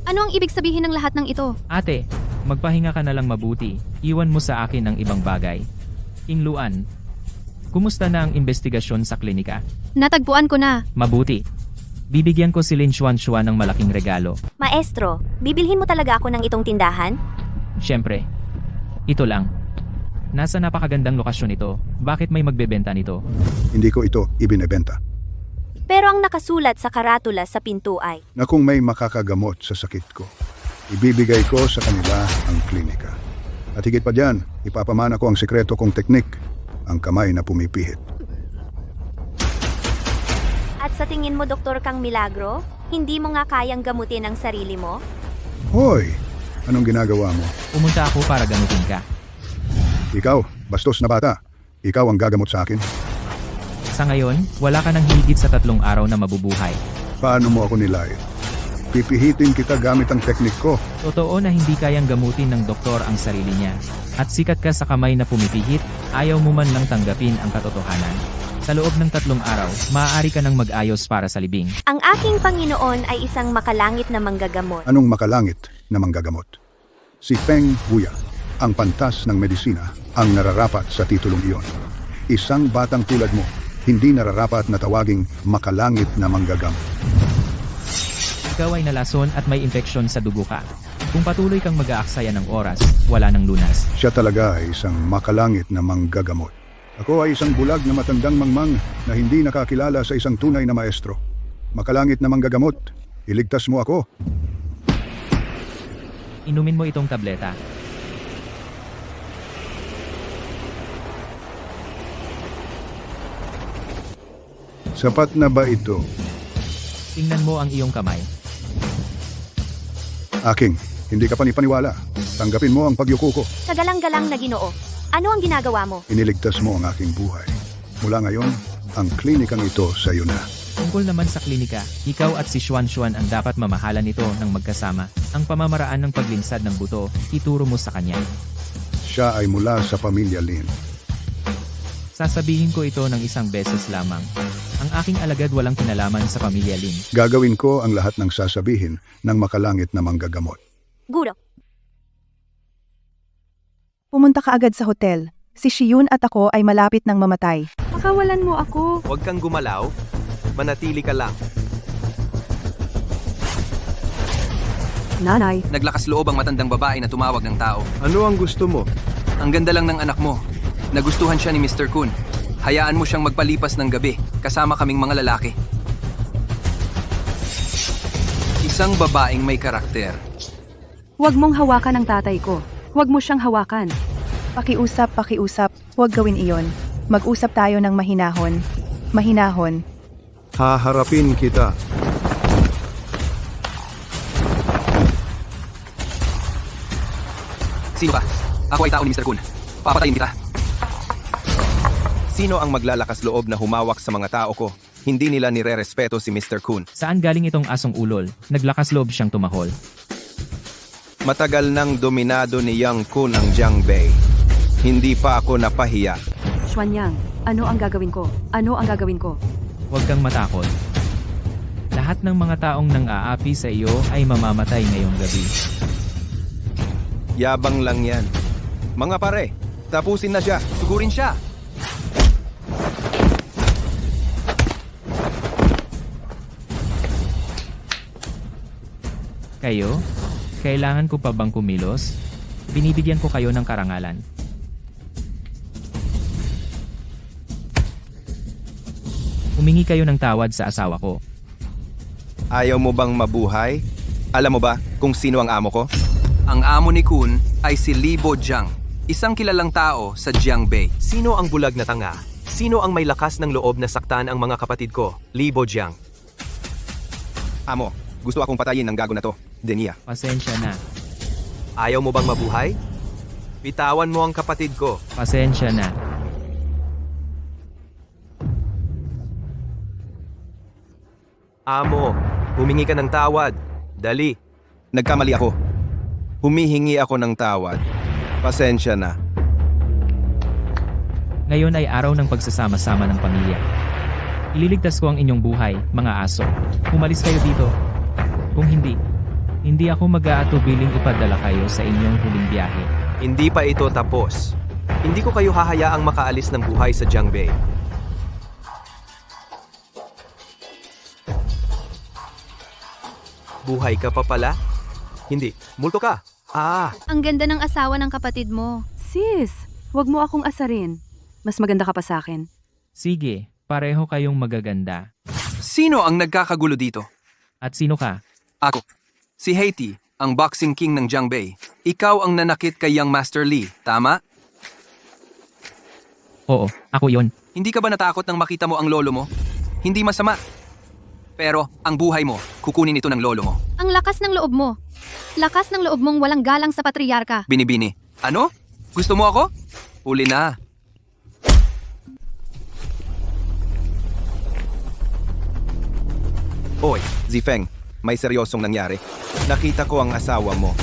Ano ang ibig sabihin ng lahat ng ito? Ate, magpahinga ka na lang mabuti. Iwan mo sa akin ang ibang bagay. King Luan, kumusta na ang investigasyon sa klinika? Natagpuan ko na. Mabuti. Bibigyan ko si Lin Xuan ng malaking regalo. Maestro, bibilhin mo talaga ako ng itong tindahan? Siyempre. Ito lang. Nasa napakagandang lokasyon ito. Bakit may magbebenta nito? Hindi ko ito ibinebenta. Pero ang nakasulat sa karatula sa pinto ay, Na kung may makakagamot sa sakit ko, ibibigay ko sa kanila ang klinika. At higit pa dyan, ipapamana ko ang sekreto kong teknik, ang kamay na pumipihit. at sa tingin mo Doktor Kang Milagro, hindi mo nga kayang gamutin ang sarili mo? Hoy! Anong ginagawa mo? Pumunta ako para gamutin ka. Ikaw, bastos na bata. Ikaw ang gagamot sa akin. Sa ngayon, wala ka nang higit sa 3 araw na mabubuhay. Paano mo ako nilait? Pipihitin kita gamit ang teknik ko. Totoo na hindi kayang gamutin ng doktor ang sarili niya. At sikat ka sa kamay na pumipihit, ayaw mo man lang tanggapin ang katotohanan. Sa loob ng 3 araw, maaari ka nang mag-ayos para sa libing. Ang aking Panginoon ay isang makalangit na manggagamot. Anong makalangit na manggagamot? Si Feng Huya, ang pantas ng medisina, ang nararapat sa titulong iyon. Isang batang tulad mo, hindi nararapat na tawaging makalangit na manggagamot. Ikaw ay nalason at may infeksyon sa dugo ka. Kung patuloy kang mag-aaksaya ng oras, wala nang lunas. Siya talaga ay isang makalangit na manggagamot. Ako ay isang bulag na matandang mangmang na hindi nakakilala sa isang tunay na maestro. Makalangit na manggagamot, iligtas mo ako. Inumin mo itong tableta. Sapat na ba ito? Tingnan mo ang iyong kamay. Aking, hindi ka panipaniwala. Tanggapin mo ang pagyuko ko. Kagalang-galang na Ginoo. Ano ang ginagawa mo? Iniligtas mo ang aking buhay. Mula ngayon, ang klinikang ito sa iyo na. Tungkol naman sa klinika, ikaw at si Xuan ang dapat mamahalan nito ng magkasama. Ang pamamaraan ng paglinsad ng buto, ituro mo sa kanya. Siya ay mula sa pamilya Lin. Sasabihin ko ito ng 1 beses lamang. Ang aking alagad walang kinalaman sa pamilya Lin. Gagawin ko ang lahat ng sasabihin ng makalangit na manggagamot. Guro. Pumunta ka agad sa hotel. Si Shiyun at ako ay malapit ng mamatay. Pakawalan mo ako. Huwag kang gumalaw. Manatili ka lang. Nanay, Naglakas loob ang matandang babae na tumawag ng tao. Ano ang gusto mo? Ang ganda lang ng anak mo. Nagustuhan siya ni Mr. Kun. Hayaan mo siyang magpalipas ng gabi, kasama kaming mga lalaki. Isang babaeng may karakter. huwag mong hawakan ang tatay ko. Huwag mo siyang hawakan. Pakiusap, huwag gawin iyon. Mag-usap tayo ng mahinahon. Mahinahon. Haharapin kita. Sino ka? Ako ay tao ni Mr. Kun. Papatayin kita. Sino ang maglalakas loob na humawak sa mga tao ko? Hindi nila nire-respeto si Mr. Kun. Saan galing itong asong ulol? Naglakas loob siyang tumahol. Matagal nang dominado ni Yang Kun ang Jiangbei. Hindi pa ako napahiya. Xuanyang, ano ang gagawin ko? Ano ang gagawin ko? Huwag kang matakot. Lahat ng mga taong nang-aapi sa iyo ay mamamatay ngayong gabi. Yabang lang yan. Mga pare, tapusin na siya. Sugurin siya. Kayo? Kailangan ko pa bang kumilos? Binibigyan ko kayo ng karangalan. Humingi kayo ng tawad sa asawa ko. Ayaw mo bang mabuhay? Alam mo ba kung sino ang amo ko? Ang amo ni Kun ay si Li Bojiang, isang kilalang tao sa Jiangbei. Sino ang bulag na tanga? Sino ang may lakas ng loob na saktan ang mga kapatid ko? Li Bojiang. Amo, gusto akong patayin ng gago na to. Denia. Pasensya na. Ayaw mo bang mabuhay? Bitawan mo ang kapatid ko. Pasensya na. Amo, humingi ka ng tawad. Dali. Nagkamali ako. Humihingi ako ng tawad. Pasensya na. Ngayon ay araw ng pagsasama-sama ng pamilya. Ililigtas ko ang inyong buhay, mga aso. Umalis kayo dito. Kung hindi ako mag-aatubiling ipadala kayo sa inyong huling biyahe. Hindi pa ito tapos. Hindi ko kayo hahayaang makaalis ng buhay sa Jiangbei. Buhay ka pa pala? Hindi. Multo ka. Ang ganda ng asawa ng kapatid mo. Sis, wag mo akong asarin. Mas maganda ka pa sa akin. Sige, pareho kayong magaganda. Sino ang nagkakagulo dito? At sino ka? Ako. Si Haiti, ang boxing king ng Jiangbei. Ikaw ang nanakit kay Young Master Li, tama? Oo, ako yon. Hindi ka ba natakot nang makita mo ang lolo mo? Hindi masama. Pero ang buhay mo, kukunin ito ng lolo mo. Ang lakas ng loob mo. Lakas ng loob mong walang galang sa patriarka. Binibini. Ano? Gusto mo ako? Uli na. Oy, Zifeng, may seryosong nangyari. Nakita ko ang asawa mo.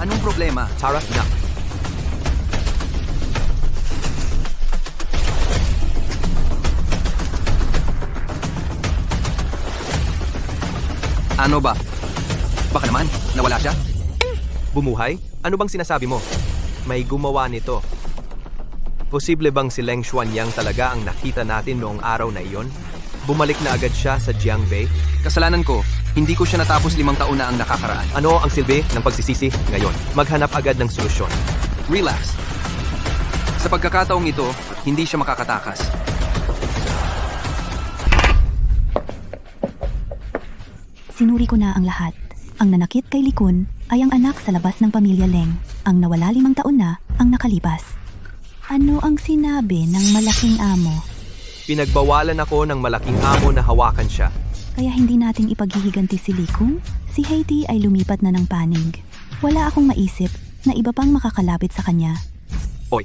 Anong problema? Tara na. Ano ba? Baka naman, nawala siya? Bumuhay? Ano bang sinasabi mo? May gumawa nito. Posible bang si Leng Xuanyang talaga ang nakita natin noong araw na iyon? Bumalik na agad siya sa Jiangbei? Kasalanan ko, hindi ko siya natapos 5 taon na ang nakakaraan. Ano ang silbi ng pagsisisi ngayon? Maghanap agad ng solusyon. Relax. Sa pagkakataong ito, hindi siya makakatakas. Sinuri ko na ang lahat. Ang nanakit kay Likun ay ang anak sa labas ng pamilya Leng. Ang nawala 5 taon na ang nakalipas. Ano ang sinabi ng malaking amo? Pinagbawalan ako ng malaking amo na hawakan siya. Kaya hindi nating ipaghihiganti si Likun? Si Haiti ay lumipat na ng panig. Wala akong maisip na iba pang makakalapit sa kanya. Oy,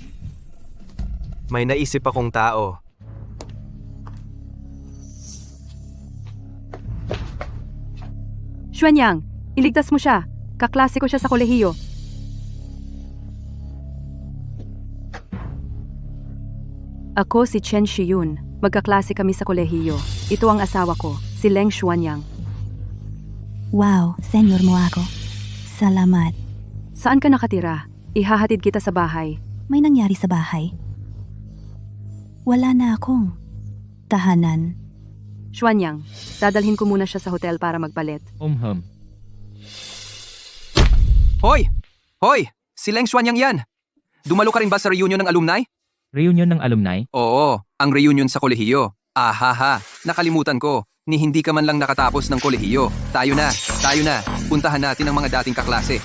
may naisip akong tao. Xuanyang, iligtas mo siya. Kaklase ko siya sa kolehiyo. Ako si Chen Shiyun. Magkaklase kami sa kolehiyo. Ito ang asawa ko, si Leng Xuanyang. Wow, senyor mo ako. Salamat. Saan ka nakatira? Ihahatid kita sa bahay. May nangyari sa bahay. Wala na akong tahanan. Xuanyang, dadalhin ko muna siya sa hotel para magpalit. Hoy! Hoy! Si Leng Xuanyang yan! Dumalo ka rin ba sa reunion ng alumni? Reunion ng alumni? Oo, ang reunion sa kolehiyo. Ahaha, nakalimutan ko. Ni hindi ka man lang nakatapos ng kolehiyo. Tayo na. Puntahan natin ang mga dating kaklase.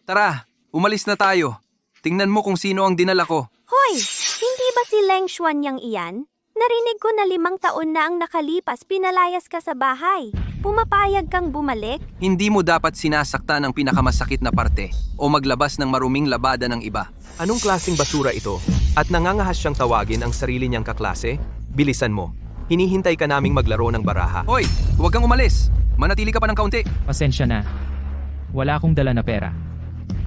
Tara, umalis na tayo. Tingnan mo kung sino ang dinala ko. Hoy! Hindi ba si Leng Xuanyang iyan? Narinig ko na 5 taon na ang nakalipas pinalayas ka sa bahay. Pumapayag kang bumalik? Hindi mo dapat sinasaktan ang pinakamasakit na parte o maglabas ng maruming labada ng iba. Anong klaseng basura ito? At nangangahas siyang tawagin ang sarili niyang kaklase? Bilisan mo. Hinihintay ka naming maglaro ng baraha. Hoy, huwag kang umalis. Manatili ka pa ng kaunti. Pasensya na. Wala akong dala na pera.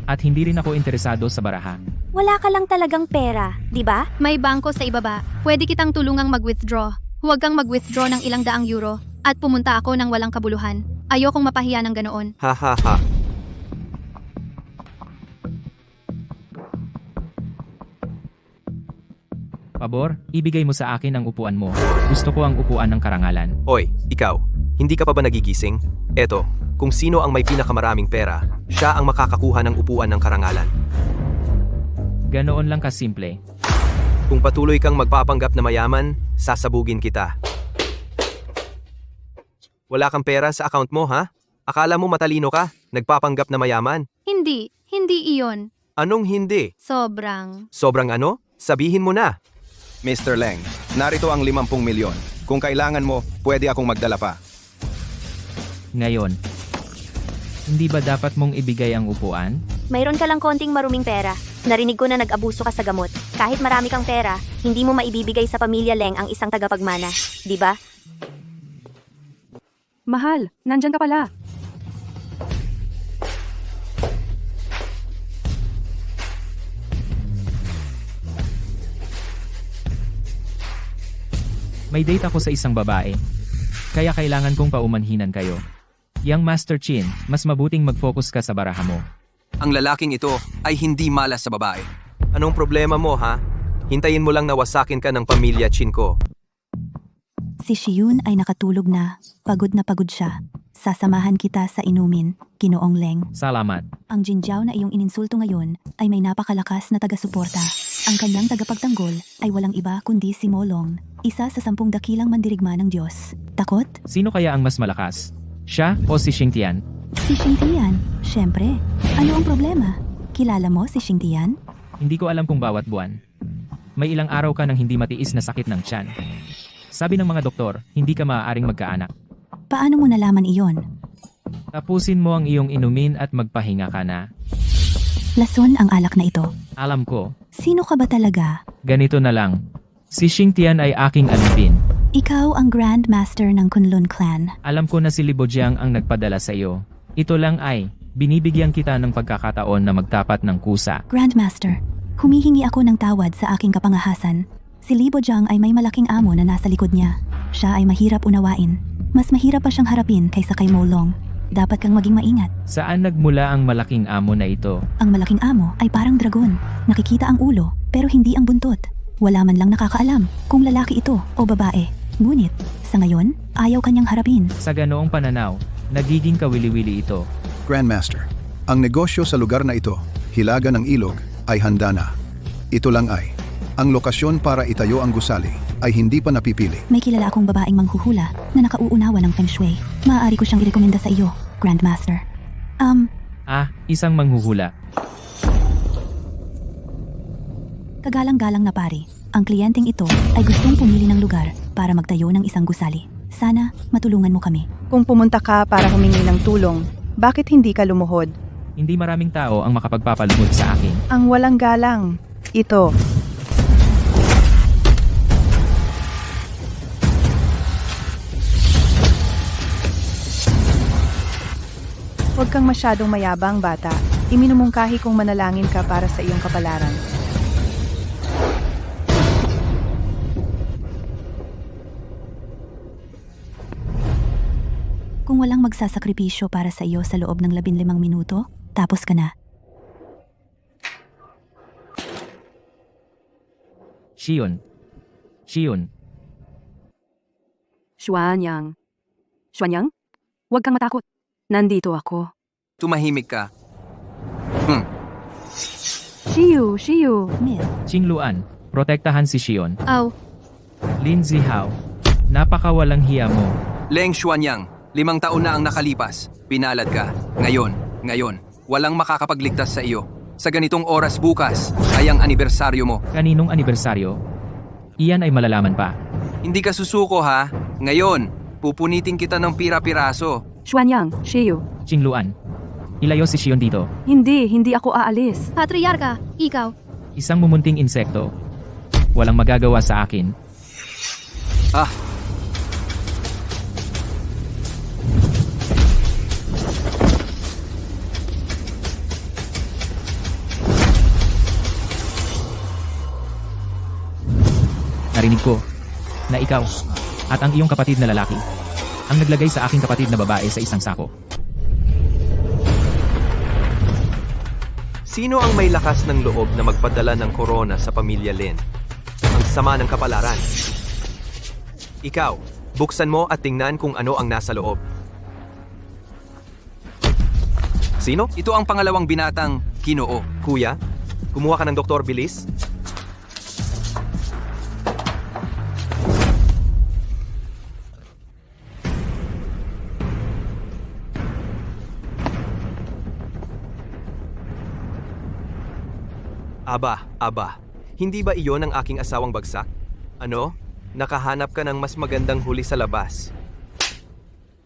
At hindi rin ako interesado sa baraha. Wala ka lang talagang pera, di ba? May bangko sa ibaba. Pwede kitang tulungang mag-withdraw. Huwag kang mag-withdraw ng ilang daang euro. At pumunta ako ng walang kabuluhan. Ayokong mapahiya ng ganoon. Ha ha ha. Pabor, ibigay mo sa akin ang upuan mo. Gusto ko ang upuan ng karangalan. Hoy, ikaw. Hindi ka pa ba nagigising? Eto, kung sino ang may pinakamaraming pera, siya ang makakakuha ng upuan ng karangalan. Ganoon lang kasimple. Kung patuloy kang magpapanggap na mayaman, sasabugin kita. Wala kang pera sa account mo, ha? Akala mo matalino ka? Nagpapanggap na mayaman? Hindi iyon. Anong hindi? Sobrang. Sobrang ano? Sabihin mo na. Mr. Leng, narito ang 50 milyon. Kung kailangan mo, pwede akong magdala pa. Ngayon, hindi ba dapat mong ibigay ang upuan? Mayroon ka lang konting maruming pera. Narinig ko na nag-abuso ka sa gamot. Kahit marami kang pera, hindi mo maibibigay sa pamilya Leng ang isang tagapagmana. Di ba? Mahal, nandyan ka pala. May date ako sa isang babae. Kaya kailangan kong paumanhinan kayo. Yang Master Chin, mas mabuting mag-focus ka sa baraha mo. Ang lalaking ito ay hindi malas sa babae. Anong problema mo, ha? Hintayin mo lang na wasakin ka ng pamilya Chin ko. Si Shiyun ay nakatulog na pagod siya. Sasamahan kita sa inumin, Ginoong Leng. Salamat. Ang Jinjiao na iyong ininsulto ngayon ay may napakalakas na taga-suporta. Ang kanyang tagapagtanggol ay walang iba kundi si Molong, isa sa 10 dakilang mandirigma ng Diyos. Takot? Sino kaya ang mas malakas? Siya o si Xingtian? Si Xingtian, syempre. Ano ang problema? Kilala mo si Xingtian? Hindi ko alam kung bawat buwan. May ilang araw ka nang hindi matiis na sakit ng tiyan. Sabi ng mga doktor, hindi ka maaaring magkaanak. Paano mo nalaman iyon? Tapusin mo ang iyong inumin at magpahinga ka na. Lason ang alak na ito. Alam ko. Sino ka ba talaga? Ganito na lang. Si Xingtian ay aking alipin. Ikaw ang Grand Master ng Kunlun Clan. Alam ko na si Libojiang ang nagpadala sa iyo. Ito lang ay, binibigyan kita ng pagkakataon na magtapat ng kusa. Grand Master, humihingi ako ng tawad sa aking kapangahasan. Si Libojiang ay may malaking amo na nasa likod niya. Siya ay mahirap unawain. Mas mahirap pa siyang harapin kaysa kay Molong. Dapat kang maging maingat. Saan nagmula ang malaking amo na ito? Ang malaking amo ay parang dragon. Nakikita ang ulo, pero hindi ang buntot. Wala man lang nakakaalam kung lalaki ito o babae. Ngunit, sa ngayon, ayaw kanyang harapin. Sa ganoong pananaw, nagiging kawili-wili ito. Grandmaster, ang negosyo sa lugar na ito, Hilaga ng Ilog, ay handa na. Ito lang ay, ang lokasyon para itayo ang gusali ay hindi pa napipili. May kilala akong babaeng manghuhula na nakauunawa ng Feng Shui. Maaari ko siyang irekomenda sa iyo, Grandmaster. Isang manghuhula. Kagalang-galang na pari, ang kliyenteng ito ay gustong pumili ng lugar para magtayo ng isang gusali. Sana matulungan mo kami. Kung pumunta ka para humingi ng tulong, bakit hindi ka lumuhod? Hindi maraming tao ang makapagpapalugod sa akin. Ang walang galang. Ito. Huwag kang masyadong mayabang, bata. Iminumungkahi kong manalangin ka para sa iyong kapalaran. Kung walang magsasakripisyo para sa iyo sa loob ng 15 minuto, tapos ka na. Shiyun. Xuanyang. Xuanyang? Huwag kang matakot. Nandito ako. Tumahimik ka. Shiyu. Miss, Qingluan, protektahan si Xion. Aw, Lin Zihao, napakawalang hiya mo. Leng Xuanyang, 5 taon na ang nakalipas. Pinalad ka. Ngayon, walang makakapagligtas sa iyo. Sa ganitong oras bukas ay ang anibersaryo mo. Kaninong anibersaryo? Iyan ay malalaman pa. Hindi ka susuko ha. Ngayon, Pupunitin kita ng pira-piraso. Xuanyang, Shiyu. Qingluan, ilayo si Shion dito. Hindi ako aalis. Patriarka, ikaw. Isang mumunting insekto. Walang magagawa sa akin. Ah, Narinig ko na ikaw at ang iyong kapatid na lalaki ang naglagay sa aking kapatid na babae sa isang sako. Sino ang may lakas ng loob na magpadala ng korona sa pamilya Lin? Ang sama ng kapalaran. Ikaw, buksan mo at tingnan kung ano ang nasa loob. Sino? ito ang pangalawang binatang Kinoo. Kuya? Kumuha ka ng doktor, bilis? Aba, hindi ba iyon ang aking asawang bagsak? Ano? Nakahanap ka ng mas magandang huli sa labas.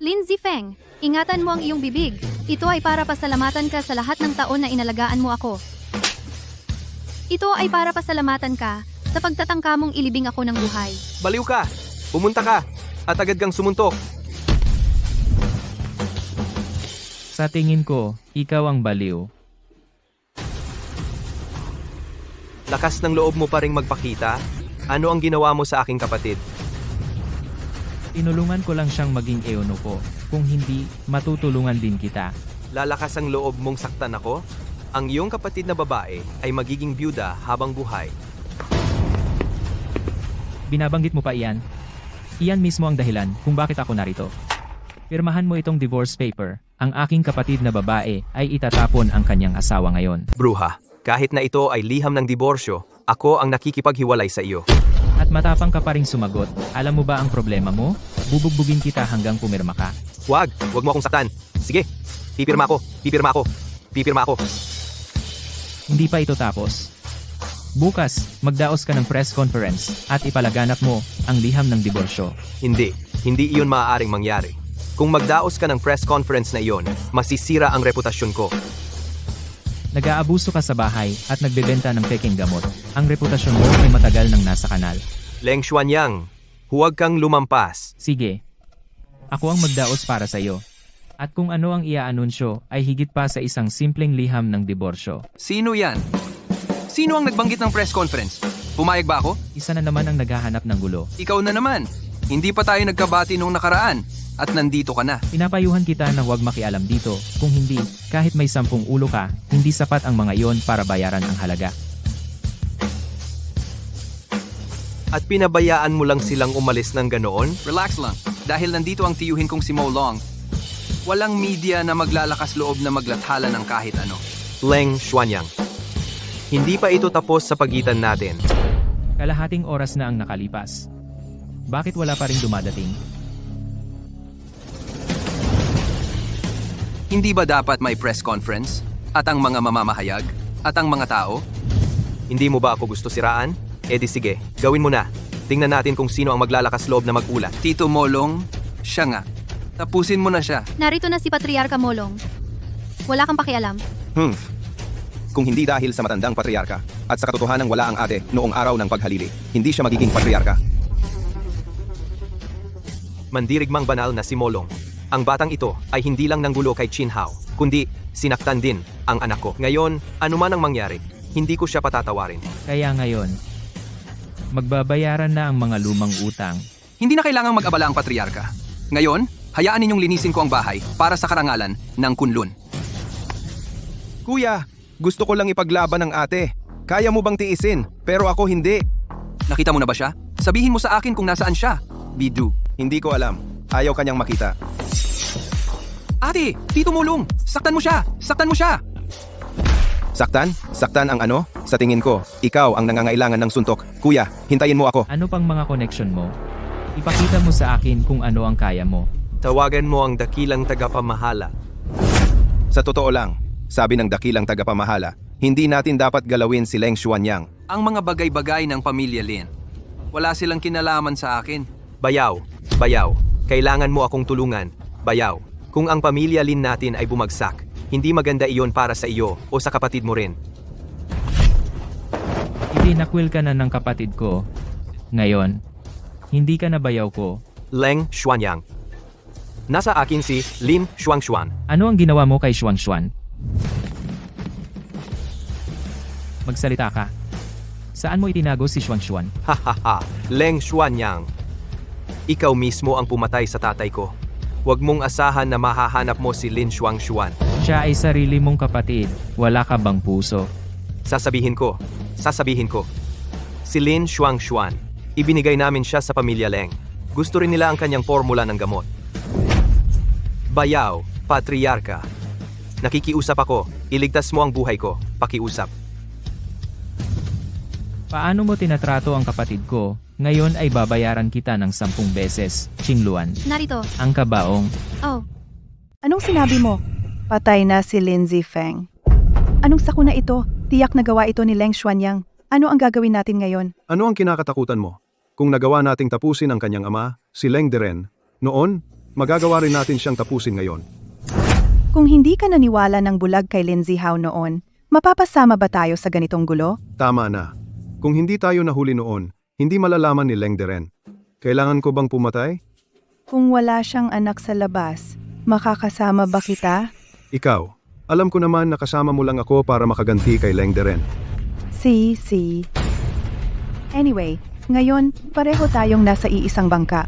Lin Zifeng, ingatan mo ang iyong bibig. Ito ay para pasalamatan ka sa lahat ng taon na inalagaan mo ako. Ito ay para pasalamatan ka sa pagtatangka mong ilibing ako ng buhay. Baliw ka! Pumunta ka! At agad kang sumuntok! Sa tingin ko, ikaw ang baliw. Lakas ng loob mo pa ring magpakita? Ano ang ginawa mo sa aking kapatid? Tinulungan ko lang siyang maging eunuko. Kung hindi, matutulungan din kita. Lalakas ang loob mong saktan ako? Ang iyong kapatid na babae ay magiging byuda habang buhay. Binabanggit mo pa iyan? Iyan mismo ang dahilan kung bakit ako narito. Pirmahan mo itong divorce paper. Ang aking kapatid na babae ay itatapon ang kanyang asawa ngayon. Bruha, kahit na ito ay liham ng diborsyo, ako ang nakikipaghiwalay sa iyo. At matapang ka pa ring sumagot. Alam mo ba ang problema mo? Bubugbugin kita hanggang pumirma ka. Wag mo akong saktan. Sige, pipirma ako. Hindi pa ito tapos. Bukas, magdaos ka ng press conference at ipalaganap mo ang liham ng diborsyo. Hindi iyon maaaring mangyari. Kung magdaos ka ng press conference na iyon, masisira ang reputasyon ko. Nag-aabuso ka sa bahay at nagbebenta ng peking gamot. Ang reputasyon mo ay matagal nang nasa kanal. Leng Xuanyang, huwag kang lumampas. Sige. Ako ang magdaos para sa iyo. At kung ano ang iaanunsyo ay higit pa sa isang simpleng liham ng diborsyo. Sino yan? Sino ang nagbanggit ng press conference? Pumayag ba ako? Isa na naman ang naghahanap ng gulo. Ikaw na naman. Hindi pa tayo nagkabati nung nakaraan. At nandito ka na. Pinapayuhan kita na huwag makialam dito. Kung hindi, kahit may 10 ulo ka, hindi sapat ang mga iyon para bayaran ang halaga. At pinabayaan mo lang silang umalis ng ganoon? Relax lang. Dahil nandito ang tiyuhin kong si Mo Long. Walang media na maglalakas loob na maglathala ng kahit ano. Leng Xuanyang, hindi pa ito tapos sa pagitan natin. Kalahating oras na ang nakalipas. Bakit wala pa ring dumadating? Hindi ba dapat may press conference? At ang mga mamamahayag? At ang mga tao? Hindi mo ba ako gusto siraan? Eh di sige, gawin mo na. Tingnan natin kung sino ang maglalakas loob na mag-ulat. Tito Molong, siya nga. Tapusin mo na siya. Narito na si Patriarka Molong. Wala kang pakialam. Kung hindi dahil sa matandang patriarka at sa katotohanan wala ang ate noong araw ng paghalili, hindi siya magiging patriarka. Mandirigmang banal na si Molong. Ang batang ito ay hindi lang nanggulo kay Chin Hao, kundi sinaktan din ang anak ko. Ngayon, ano man ang mangyari, hindi ko siya patatawarin. Kaya ngayon, magbabayaran na ang mga lumang utang. Hindi na kailangang mag-abala ang patriarka. Ngayon, hayaan ninyong linisin ko ang bahay para sa karangalan ng Kunlun. Kuya, gusto ko lang ipaglaban ng ate. Kaya mo bang tiisin? Pero ako hindi. Nakita mo na ba siya? Sabihin mo sa akin kung nasaan siya. Bidu. Hindi ko alam. Ayaw kanyang makita. Ate, Tito Molong, saktan mo siya! Saktan mo siya! Saktan? Saktan ang ano? Sa tingin ko, ikaw ang nangangailangan ng suntok. Kuya, hintayin mo ako. Ano pang mga connection mo? Ipakita mo sa akin kung ano ang kaya mo. Tawagan mo ang dakilang tagapamahala. Sa totoo lang, sabi ng dakilang tagapamahala, hindi natin dapat galawin si Leng Xuanyang. Ang mga bagay-bagay ng pamilya Lin. Wala silang kinalaman sa akin. Bayaw. Kailangan mo akong tulungan, Bayaw. Kung ang pamilya Lin natin ay bumagsak, hindi maganda iyon para sa iyo o sa kapatid mo rin. Itinakwil ka na ng kapatid ko. Ngayon, hindi ka na bayaw ko. Leng Xuanyang. Nasa akin si Lim Xuangshuan. Ano ang ginawa mo kay Xuangshuan? Magsalita ka. Saan mo itinago si Xuangshuan? Hahaha, Leng Xuanyang. Ikaw mismo ang pumatay sa tatay ko. Huwag mong asahan na mahahanap mo si Lin Xuangshuan. Siya ay sarili mong kapatid. Wala ka bang puso? Sasabihin ko. Si Lin Xuangshuan. Ibinigay namin siya sa pamilya Leng. Gusto rin nila ang kanyang formula ng gamot. Bayaw, patriarka. Nakikiusap ako. Iligtas mo ang buhay ko. Pakiusap. Paano mo tinatrato ang kapatid ko? Ngayon ay babayaran kita ng 10 beses, Qingluan. Narito. Ang kabaong. Oh, Anong sinabi mo? Patay na si Lin Zifeng. Anong sakuna ito? Tiyak na gawa ito ni Leng Xuanyang. Ano ang gagawin natin ngayon? Ano ang kinakatakutan mo? Kung nagawa nating tapusin ang kanyang ama, si Leng Deren, noon, magagawa rin natin siyang tapusin ngayon. Kung hindi ka naniwala ng bulag kay Lin Zihao noon, mapapasama ba tayo sa ganitong gulo? Tama na. Kung hindi tayo nahuli noon, hindi malalaman ni Leng Deren. Kailangan ko bang pumatay? Kung wala siyang anak sa labas, makakasama ba kita? Ikaw, alam ko naman na kasama mo lang ako para makaganti kay Leng Deren. Si. Anyway, ngayon, pareho tayong nasa iisang bangka.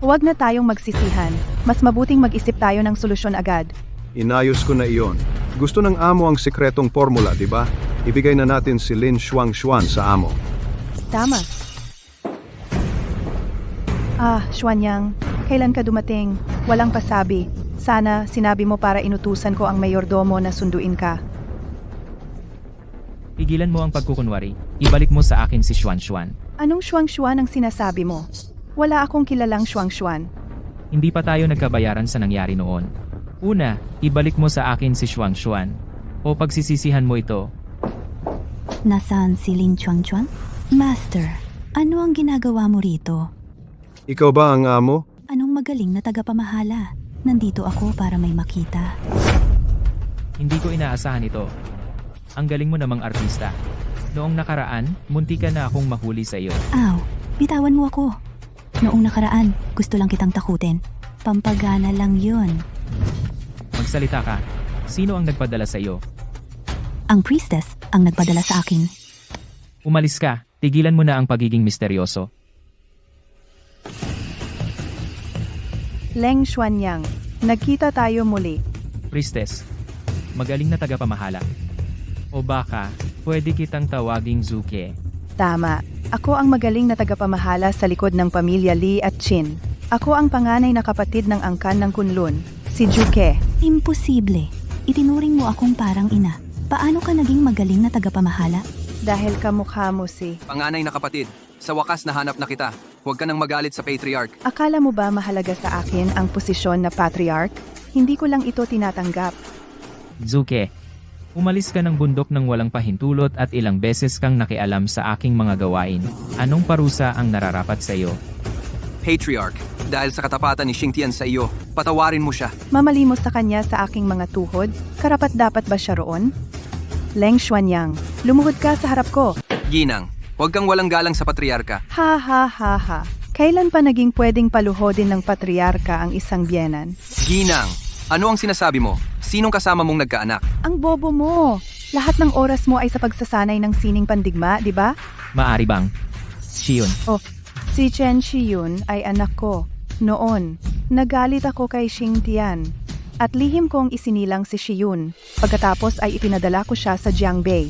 Huwag na tayong magsisihan. Mas mabuting mag-isip tayo ng solusyon agad. Inayos ko na iyon. Gusto ng amo ang sikretong formula, di ba? Ibigay na natin si Lin Xuangshuan sa amo. Tama. Xuanyang, kailan ka dumating? Walang pasabi. Sana sinabi mo para inutusan ko ang mayordomo na sunduin ka. Pigilan mo ang pagkukunwari. Ibalik mo sa akin si Xuangshuan. Anong Xuangshuan ang sinasabi mo? Wala akong kilalang Xuangshuan. Hindi pa tayo nagkabayaran sa nangyari noon. Una, ibalik mo sa akin si Xuangshuan. O pagsisisihan mo ito. Nasaan si Lin Xuangshuan? Master, ano ang ginagawa mo rito? Ikaw ba ang amo? Anong magaling na tagapamahala? Nandito ako para may makita. Hindi ko inaasahan ito. Ang galing mo namang artista. Noong nakaraan, munti ka na akong mahuli sa iyo. Aw, bitawan mo ako. Noong nakaraan, gusto lang kitang takutin. Pampagana lang yun. Magsalita ka. Sino ang nagpadala sa iyo? Ang priestess ang nagpadala sa akin. Umalis ka. Tigilan mo na ang pagiging misteryoso. Leng Xuanyang, nagkita tayo muli. Priestess, magaling na tagapamahala. O baka, pwede kitang tawaging Zuke. Tama. Ako ang magaling na tagapamahala sa likod ng pamilya Li at Chin. Ako ang panganay na kapatid ng angkan ng Kunlun, si Juke. Imposible. Itinuring mo akong parang ina. Paano ka naging magaling na tagapamahala? Dahil kamukha mo si... Panganay na kapatid, sa wakas nahanap na kita. Huwag ka nang magalit sa patriarch. Akala mo ba mahalaga sa akin ang posisyon na patriarch? Hindi ko lang ito tinatanggap. Zuke, umalis ka ng bundok ng walang pahintulot at ilang beses kang nakialam sa aking mga gawain. Anong parusa ang nararapat sa iyo? Patriarch, dahil sa katapatan ni Xingtian sa iyo, patawarin mo siya. Mamalimos sa kanya sa aking mga tuhod, karapat dapat ba siya roon? Leng Xuanyang, lumuhod ka sa harap ko. Ginang, huwag kang walang galang sa patriarka. Ha. Kailan pa naging pwedeng paluhodin ng patriarka ang isang biyenan? Ginang, ano ang sinasabi mo? Sinong kasama mong nagkaanak? Ang bobo mo! Lahat ng oras mo ay sa pagsasanay ng sining pandigma, di ba? Maari bang? Shiyun, Si Chen Shiyun ay anak ko. Noon, nagalit ako kay Xingtian. At lihim kong isinilang si Shiyun. Pagkatapos ay ipinadala ko siya sa Jiangbei.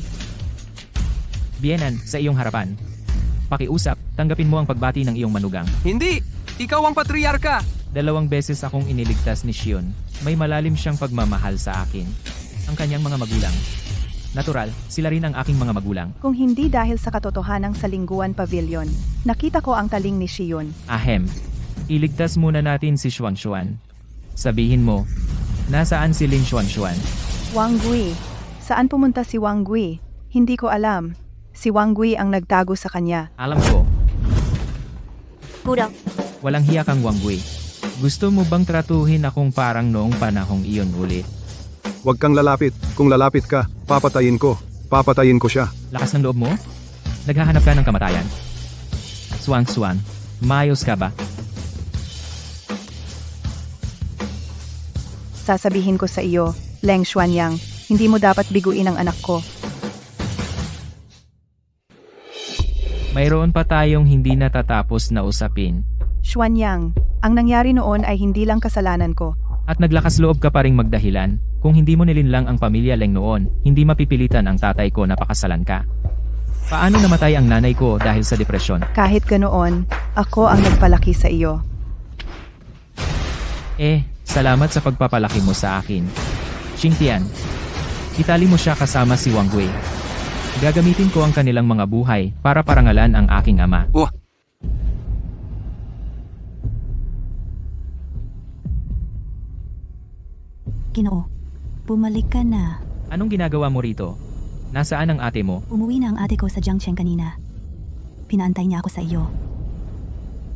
Bienan, sa iyong harapan. Pakiusap, tanggapin mo ang pagbati ng iyong manugang. Hindi! Ikaw ang patriarka! 2 beses akong iniligtas ni Shion. May malalim siyang pagmamahal sa akin. Ang kanyang mga magulang. Natural, sila rin ang aking mga magulang. Kung hindi dahil sa katotohanan sa Lingguan Pavilion, nakita ko ang taling ni Shiyun. Ahem, iligtas muna natin si Xuangshuan. Sabihin mo, nasaan si Lin Xuangshuan? Wang Gui. Saan pumunta si Wang Gui? Hindi ko alam. Si Wang Gui ang nagtago sa kanya. Alam ko, Guro. walang hiya kang Wang Gui. Gusto mo bang tratuhin akong parang noong panahong iyon ulit? Huwag kang lalapit. Kung lalapit ka, papatayin ko. Papatayin ko siya. Lakas ng loob mo? Naghahanap ka ng kamatayan? Swan, mayos ka ba? Sasabihin ko sa iyo, Leng Xuanyang, hindi mo dapat biguin ang anak ko. Mayroon pa tayong hindi natatapos na usapin. Xuanyang, ang nangyari noon ay hindi lang kasalanan ko. At naglakas loob ka pa ring magdahilan. Kung hindi mo nilinlang ang pamilya Leng noon, hindi mapipilitan ang tatay ko na pakasalan ka. Paano namatay ang nanay ko dahil sa depresyon? Kahit ganoon, ako ang nagpalaki sa iyo. Salamat sa pagpapalaki mo sa akin. Xingtian, itali mo siya kasama si Wang Wei. Gagamitin ko ang kanilang mga buhay para parangalan ang aking ama. Oh, Ginoo, bumalik ka na. Anong ginagawa mo rito? Nasaan ang ate mo? Umuwi na ang ate ko sa Jiangcheng kanina. Pinaantay niya ako sa iyo.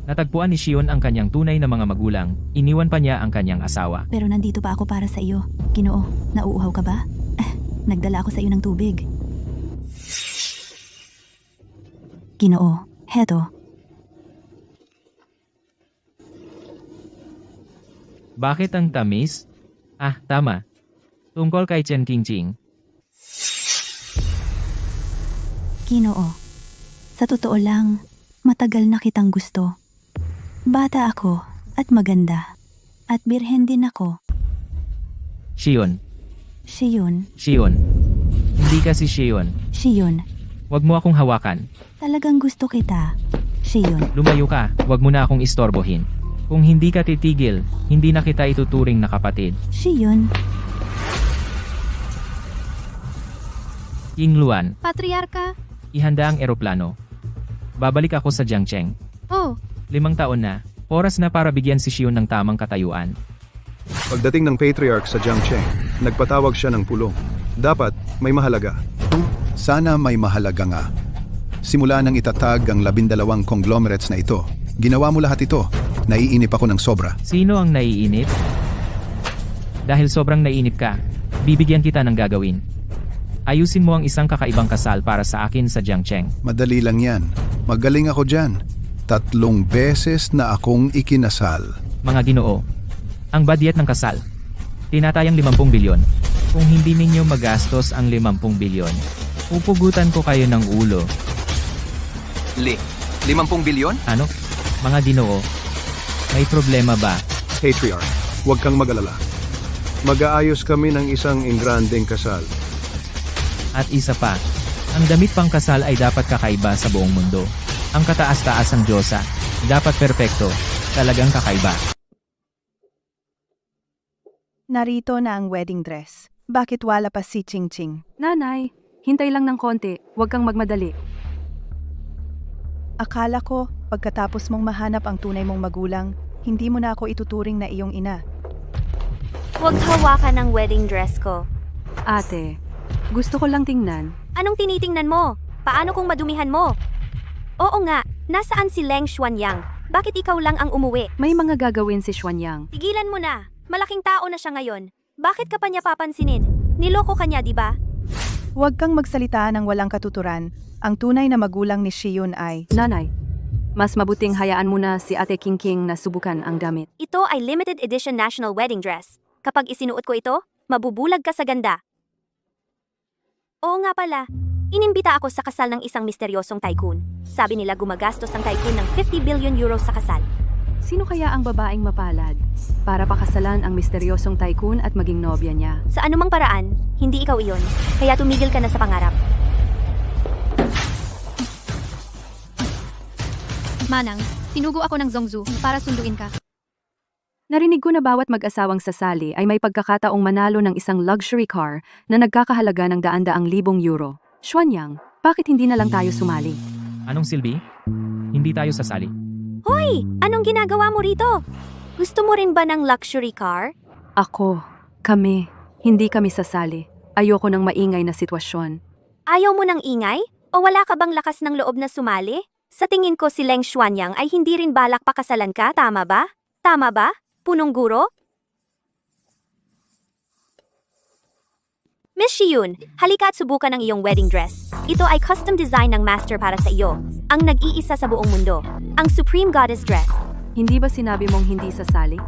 Natagpuan ni Xion ang kanyang tunay na mga magulang, iniwan pa niya ang kanyang asawa. Pero nandito pa ako para sa iyo. Ginoo, nauuhaw ka ba? Nagdala ako sa iyo ng tubig. Ginoo, heto. Bakit ang tamis? Tama. Tungkol kay Chen Qingqing. Ginoo, sa totoo lang, matagal na kitang gusto. Bata ako at maganda. At birhen din ako. Xion. Xion, Hindi ka si Xion. Xion, Huwag mo akong hawakan. talagang gusto kita. Xion, Lumayo ka, huwag mo na akong istorbohin. Kung hindi ka titigil, hindi na kita ituturing na kapatid. Xion, Yingluan, Patriarka? ihanda ang eroplano. Babalik ako sa Jiangcheng. Oh, 5 taon na. Oras na para bigyan si Xion ng tamang katayuan. Pagdating ng patriarch sa Jiangcheng, nagpatawag siya ng pulong. Dapat may mahalaga. Sana may mahalaga nga. Simula nang itatag ang 12 conglomerates na ito, ginawa mo lahat ito. Naiinip ako ng sobra. Sino ang naiinip? Dahil sobrang naiinip ka, bibigyan kita ng gagawin. Ayusin mo ang isang kakaibang kasal para sa akin sa Jiangcheng. Madali lang yan. Magaling ako dyan. 3 beses na akong ikinasal. Mga Ginoo, ang badyet ng kasal. Tinatayang 50 bilyon. Kung hindi ninyo magastos ang 50 bilyon, pupugutan ko kayo ng ulo. 50 bilyon? Ano? Mga Ginoo, may problema ba? Patriarch, huwag kang mag-alala. Mag-aayos kami ng isang ingrandeng kasal. At isa pa, ang damit pang kasal ay dapat kakaiba sa buong mundo. Ang kataas-taas ang Diyosa, dapat perpekto, talagang kakaiba. Narito na ang wedding dress. Bakit wala pa si Ching Ching? Nanay, hintay lang ng konti. Huwag kang magmadali. Akala ko, pagkatapos mong mahanap ang tunay mong magulang, hindi mo na ako ituturing na iyong ina. Huwag hawakan ang wedding dress ko. Ate, gusto ko lang tingnan. Anong tinitingnan mo? Paano kung madumihan mo? Oo nga, nasaan si Leng Xuanyang? Bakit ikaw lang ang umuwi? May mga gagawin si Xuanyang. Tigilan mo na. Malaking tao na siya ngayon. Bakit ka pa niya papansinin? Niloko ka niya, di ba? Huwag kang magsalita ng walang katuturan. Ang tunay na magulang ni Xion ay... Nanay, mas mabuting hayaan mo na si Ate Kingking na subukan ang damit. Ito ay limited edition national wedding dress. Kapag isinuot ko ito, mabubulag ka sa ganda. Oo nga pala, inimbita ako sa kasal ng isang misteryosong tycoon. Sabi nila gumagastos ang tycoon ng 50 billion euros sa kasal. Sino kaya ang babaeng mapalad para pakasalan ang misteryosong tycoon at maging nobya niya? Sa anumang paraan, hindi ikaw iyon. Kaya tumigil ka na sa pangarap. Manang, sinugo ako ng Zongzu para sunduin ka. Narinig ko na bawat mag-asawang sasali ay may pagkakataong manalo ng isang luxury car na nagkakahalaga ng daan-daang libong euro. Xuanyang, bakit hindi na lang tayo sumali? Anong silbi? Hindi tayo sasali. Hoy! Anong ginagawa mo rito? Gusto mo rin ba ng luxury car? Ako, kami, hindi kami sasali. Ayoko ng maingay na sitwasyon. Ayaw mo ng ingay? O wala ka bang lakas ng loob na sumali? Sa tingin ko si Leng Xuanyang ay hindi rin balak pakasalan ka, tama ba? Tama ba? Punong guro? Miss Shiyun, halika at subukan ang iyong wedding dress. Ito ay custom design ng master para sa iyo. Ang nag-iisa sa buong mundo. Ang Supreme Goddess Dress. Hindi ba sinabi mong hindi sasali?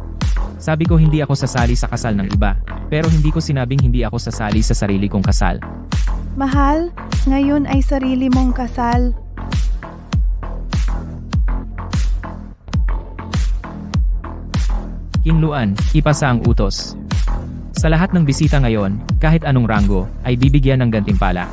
Sabi ko hindi ako sasali sa kasal ng iba, pero hindi ko sinabing hindi ako sasali sa sarili kong kasal. Mahal, ngayon ay sarili mong kasal. King Luan, ipasa ang utos. Sa lahat ng bisita ngayon, kahit anong ranggo, ay bibigyan ng gantimpala.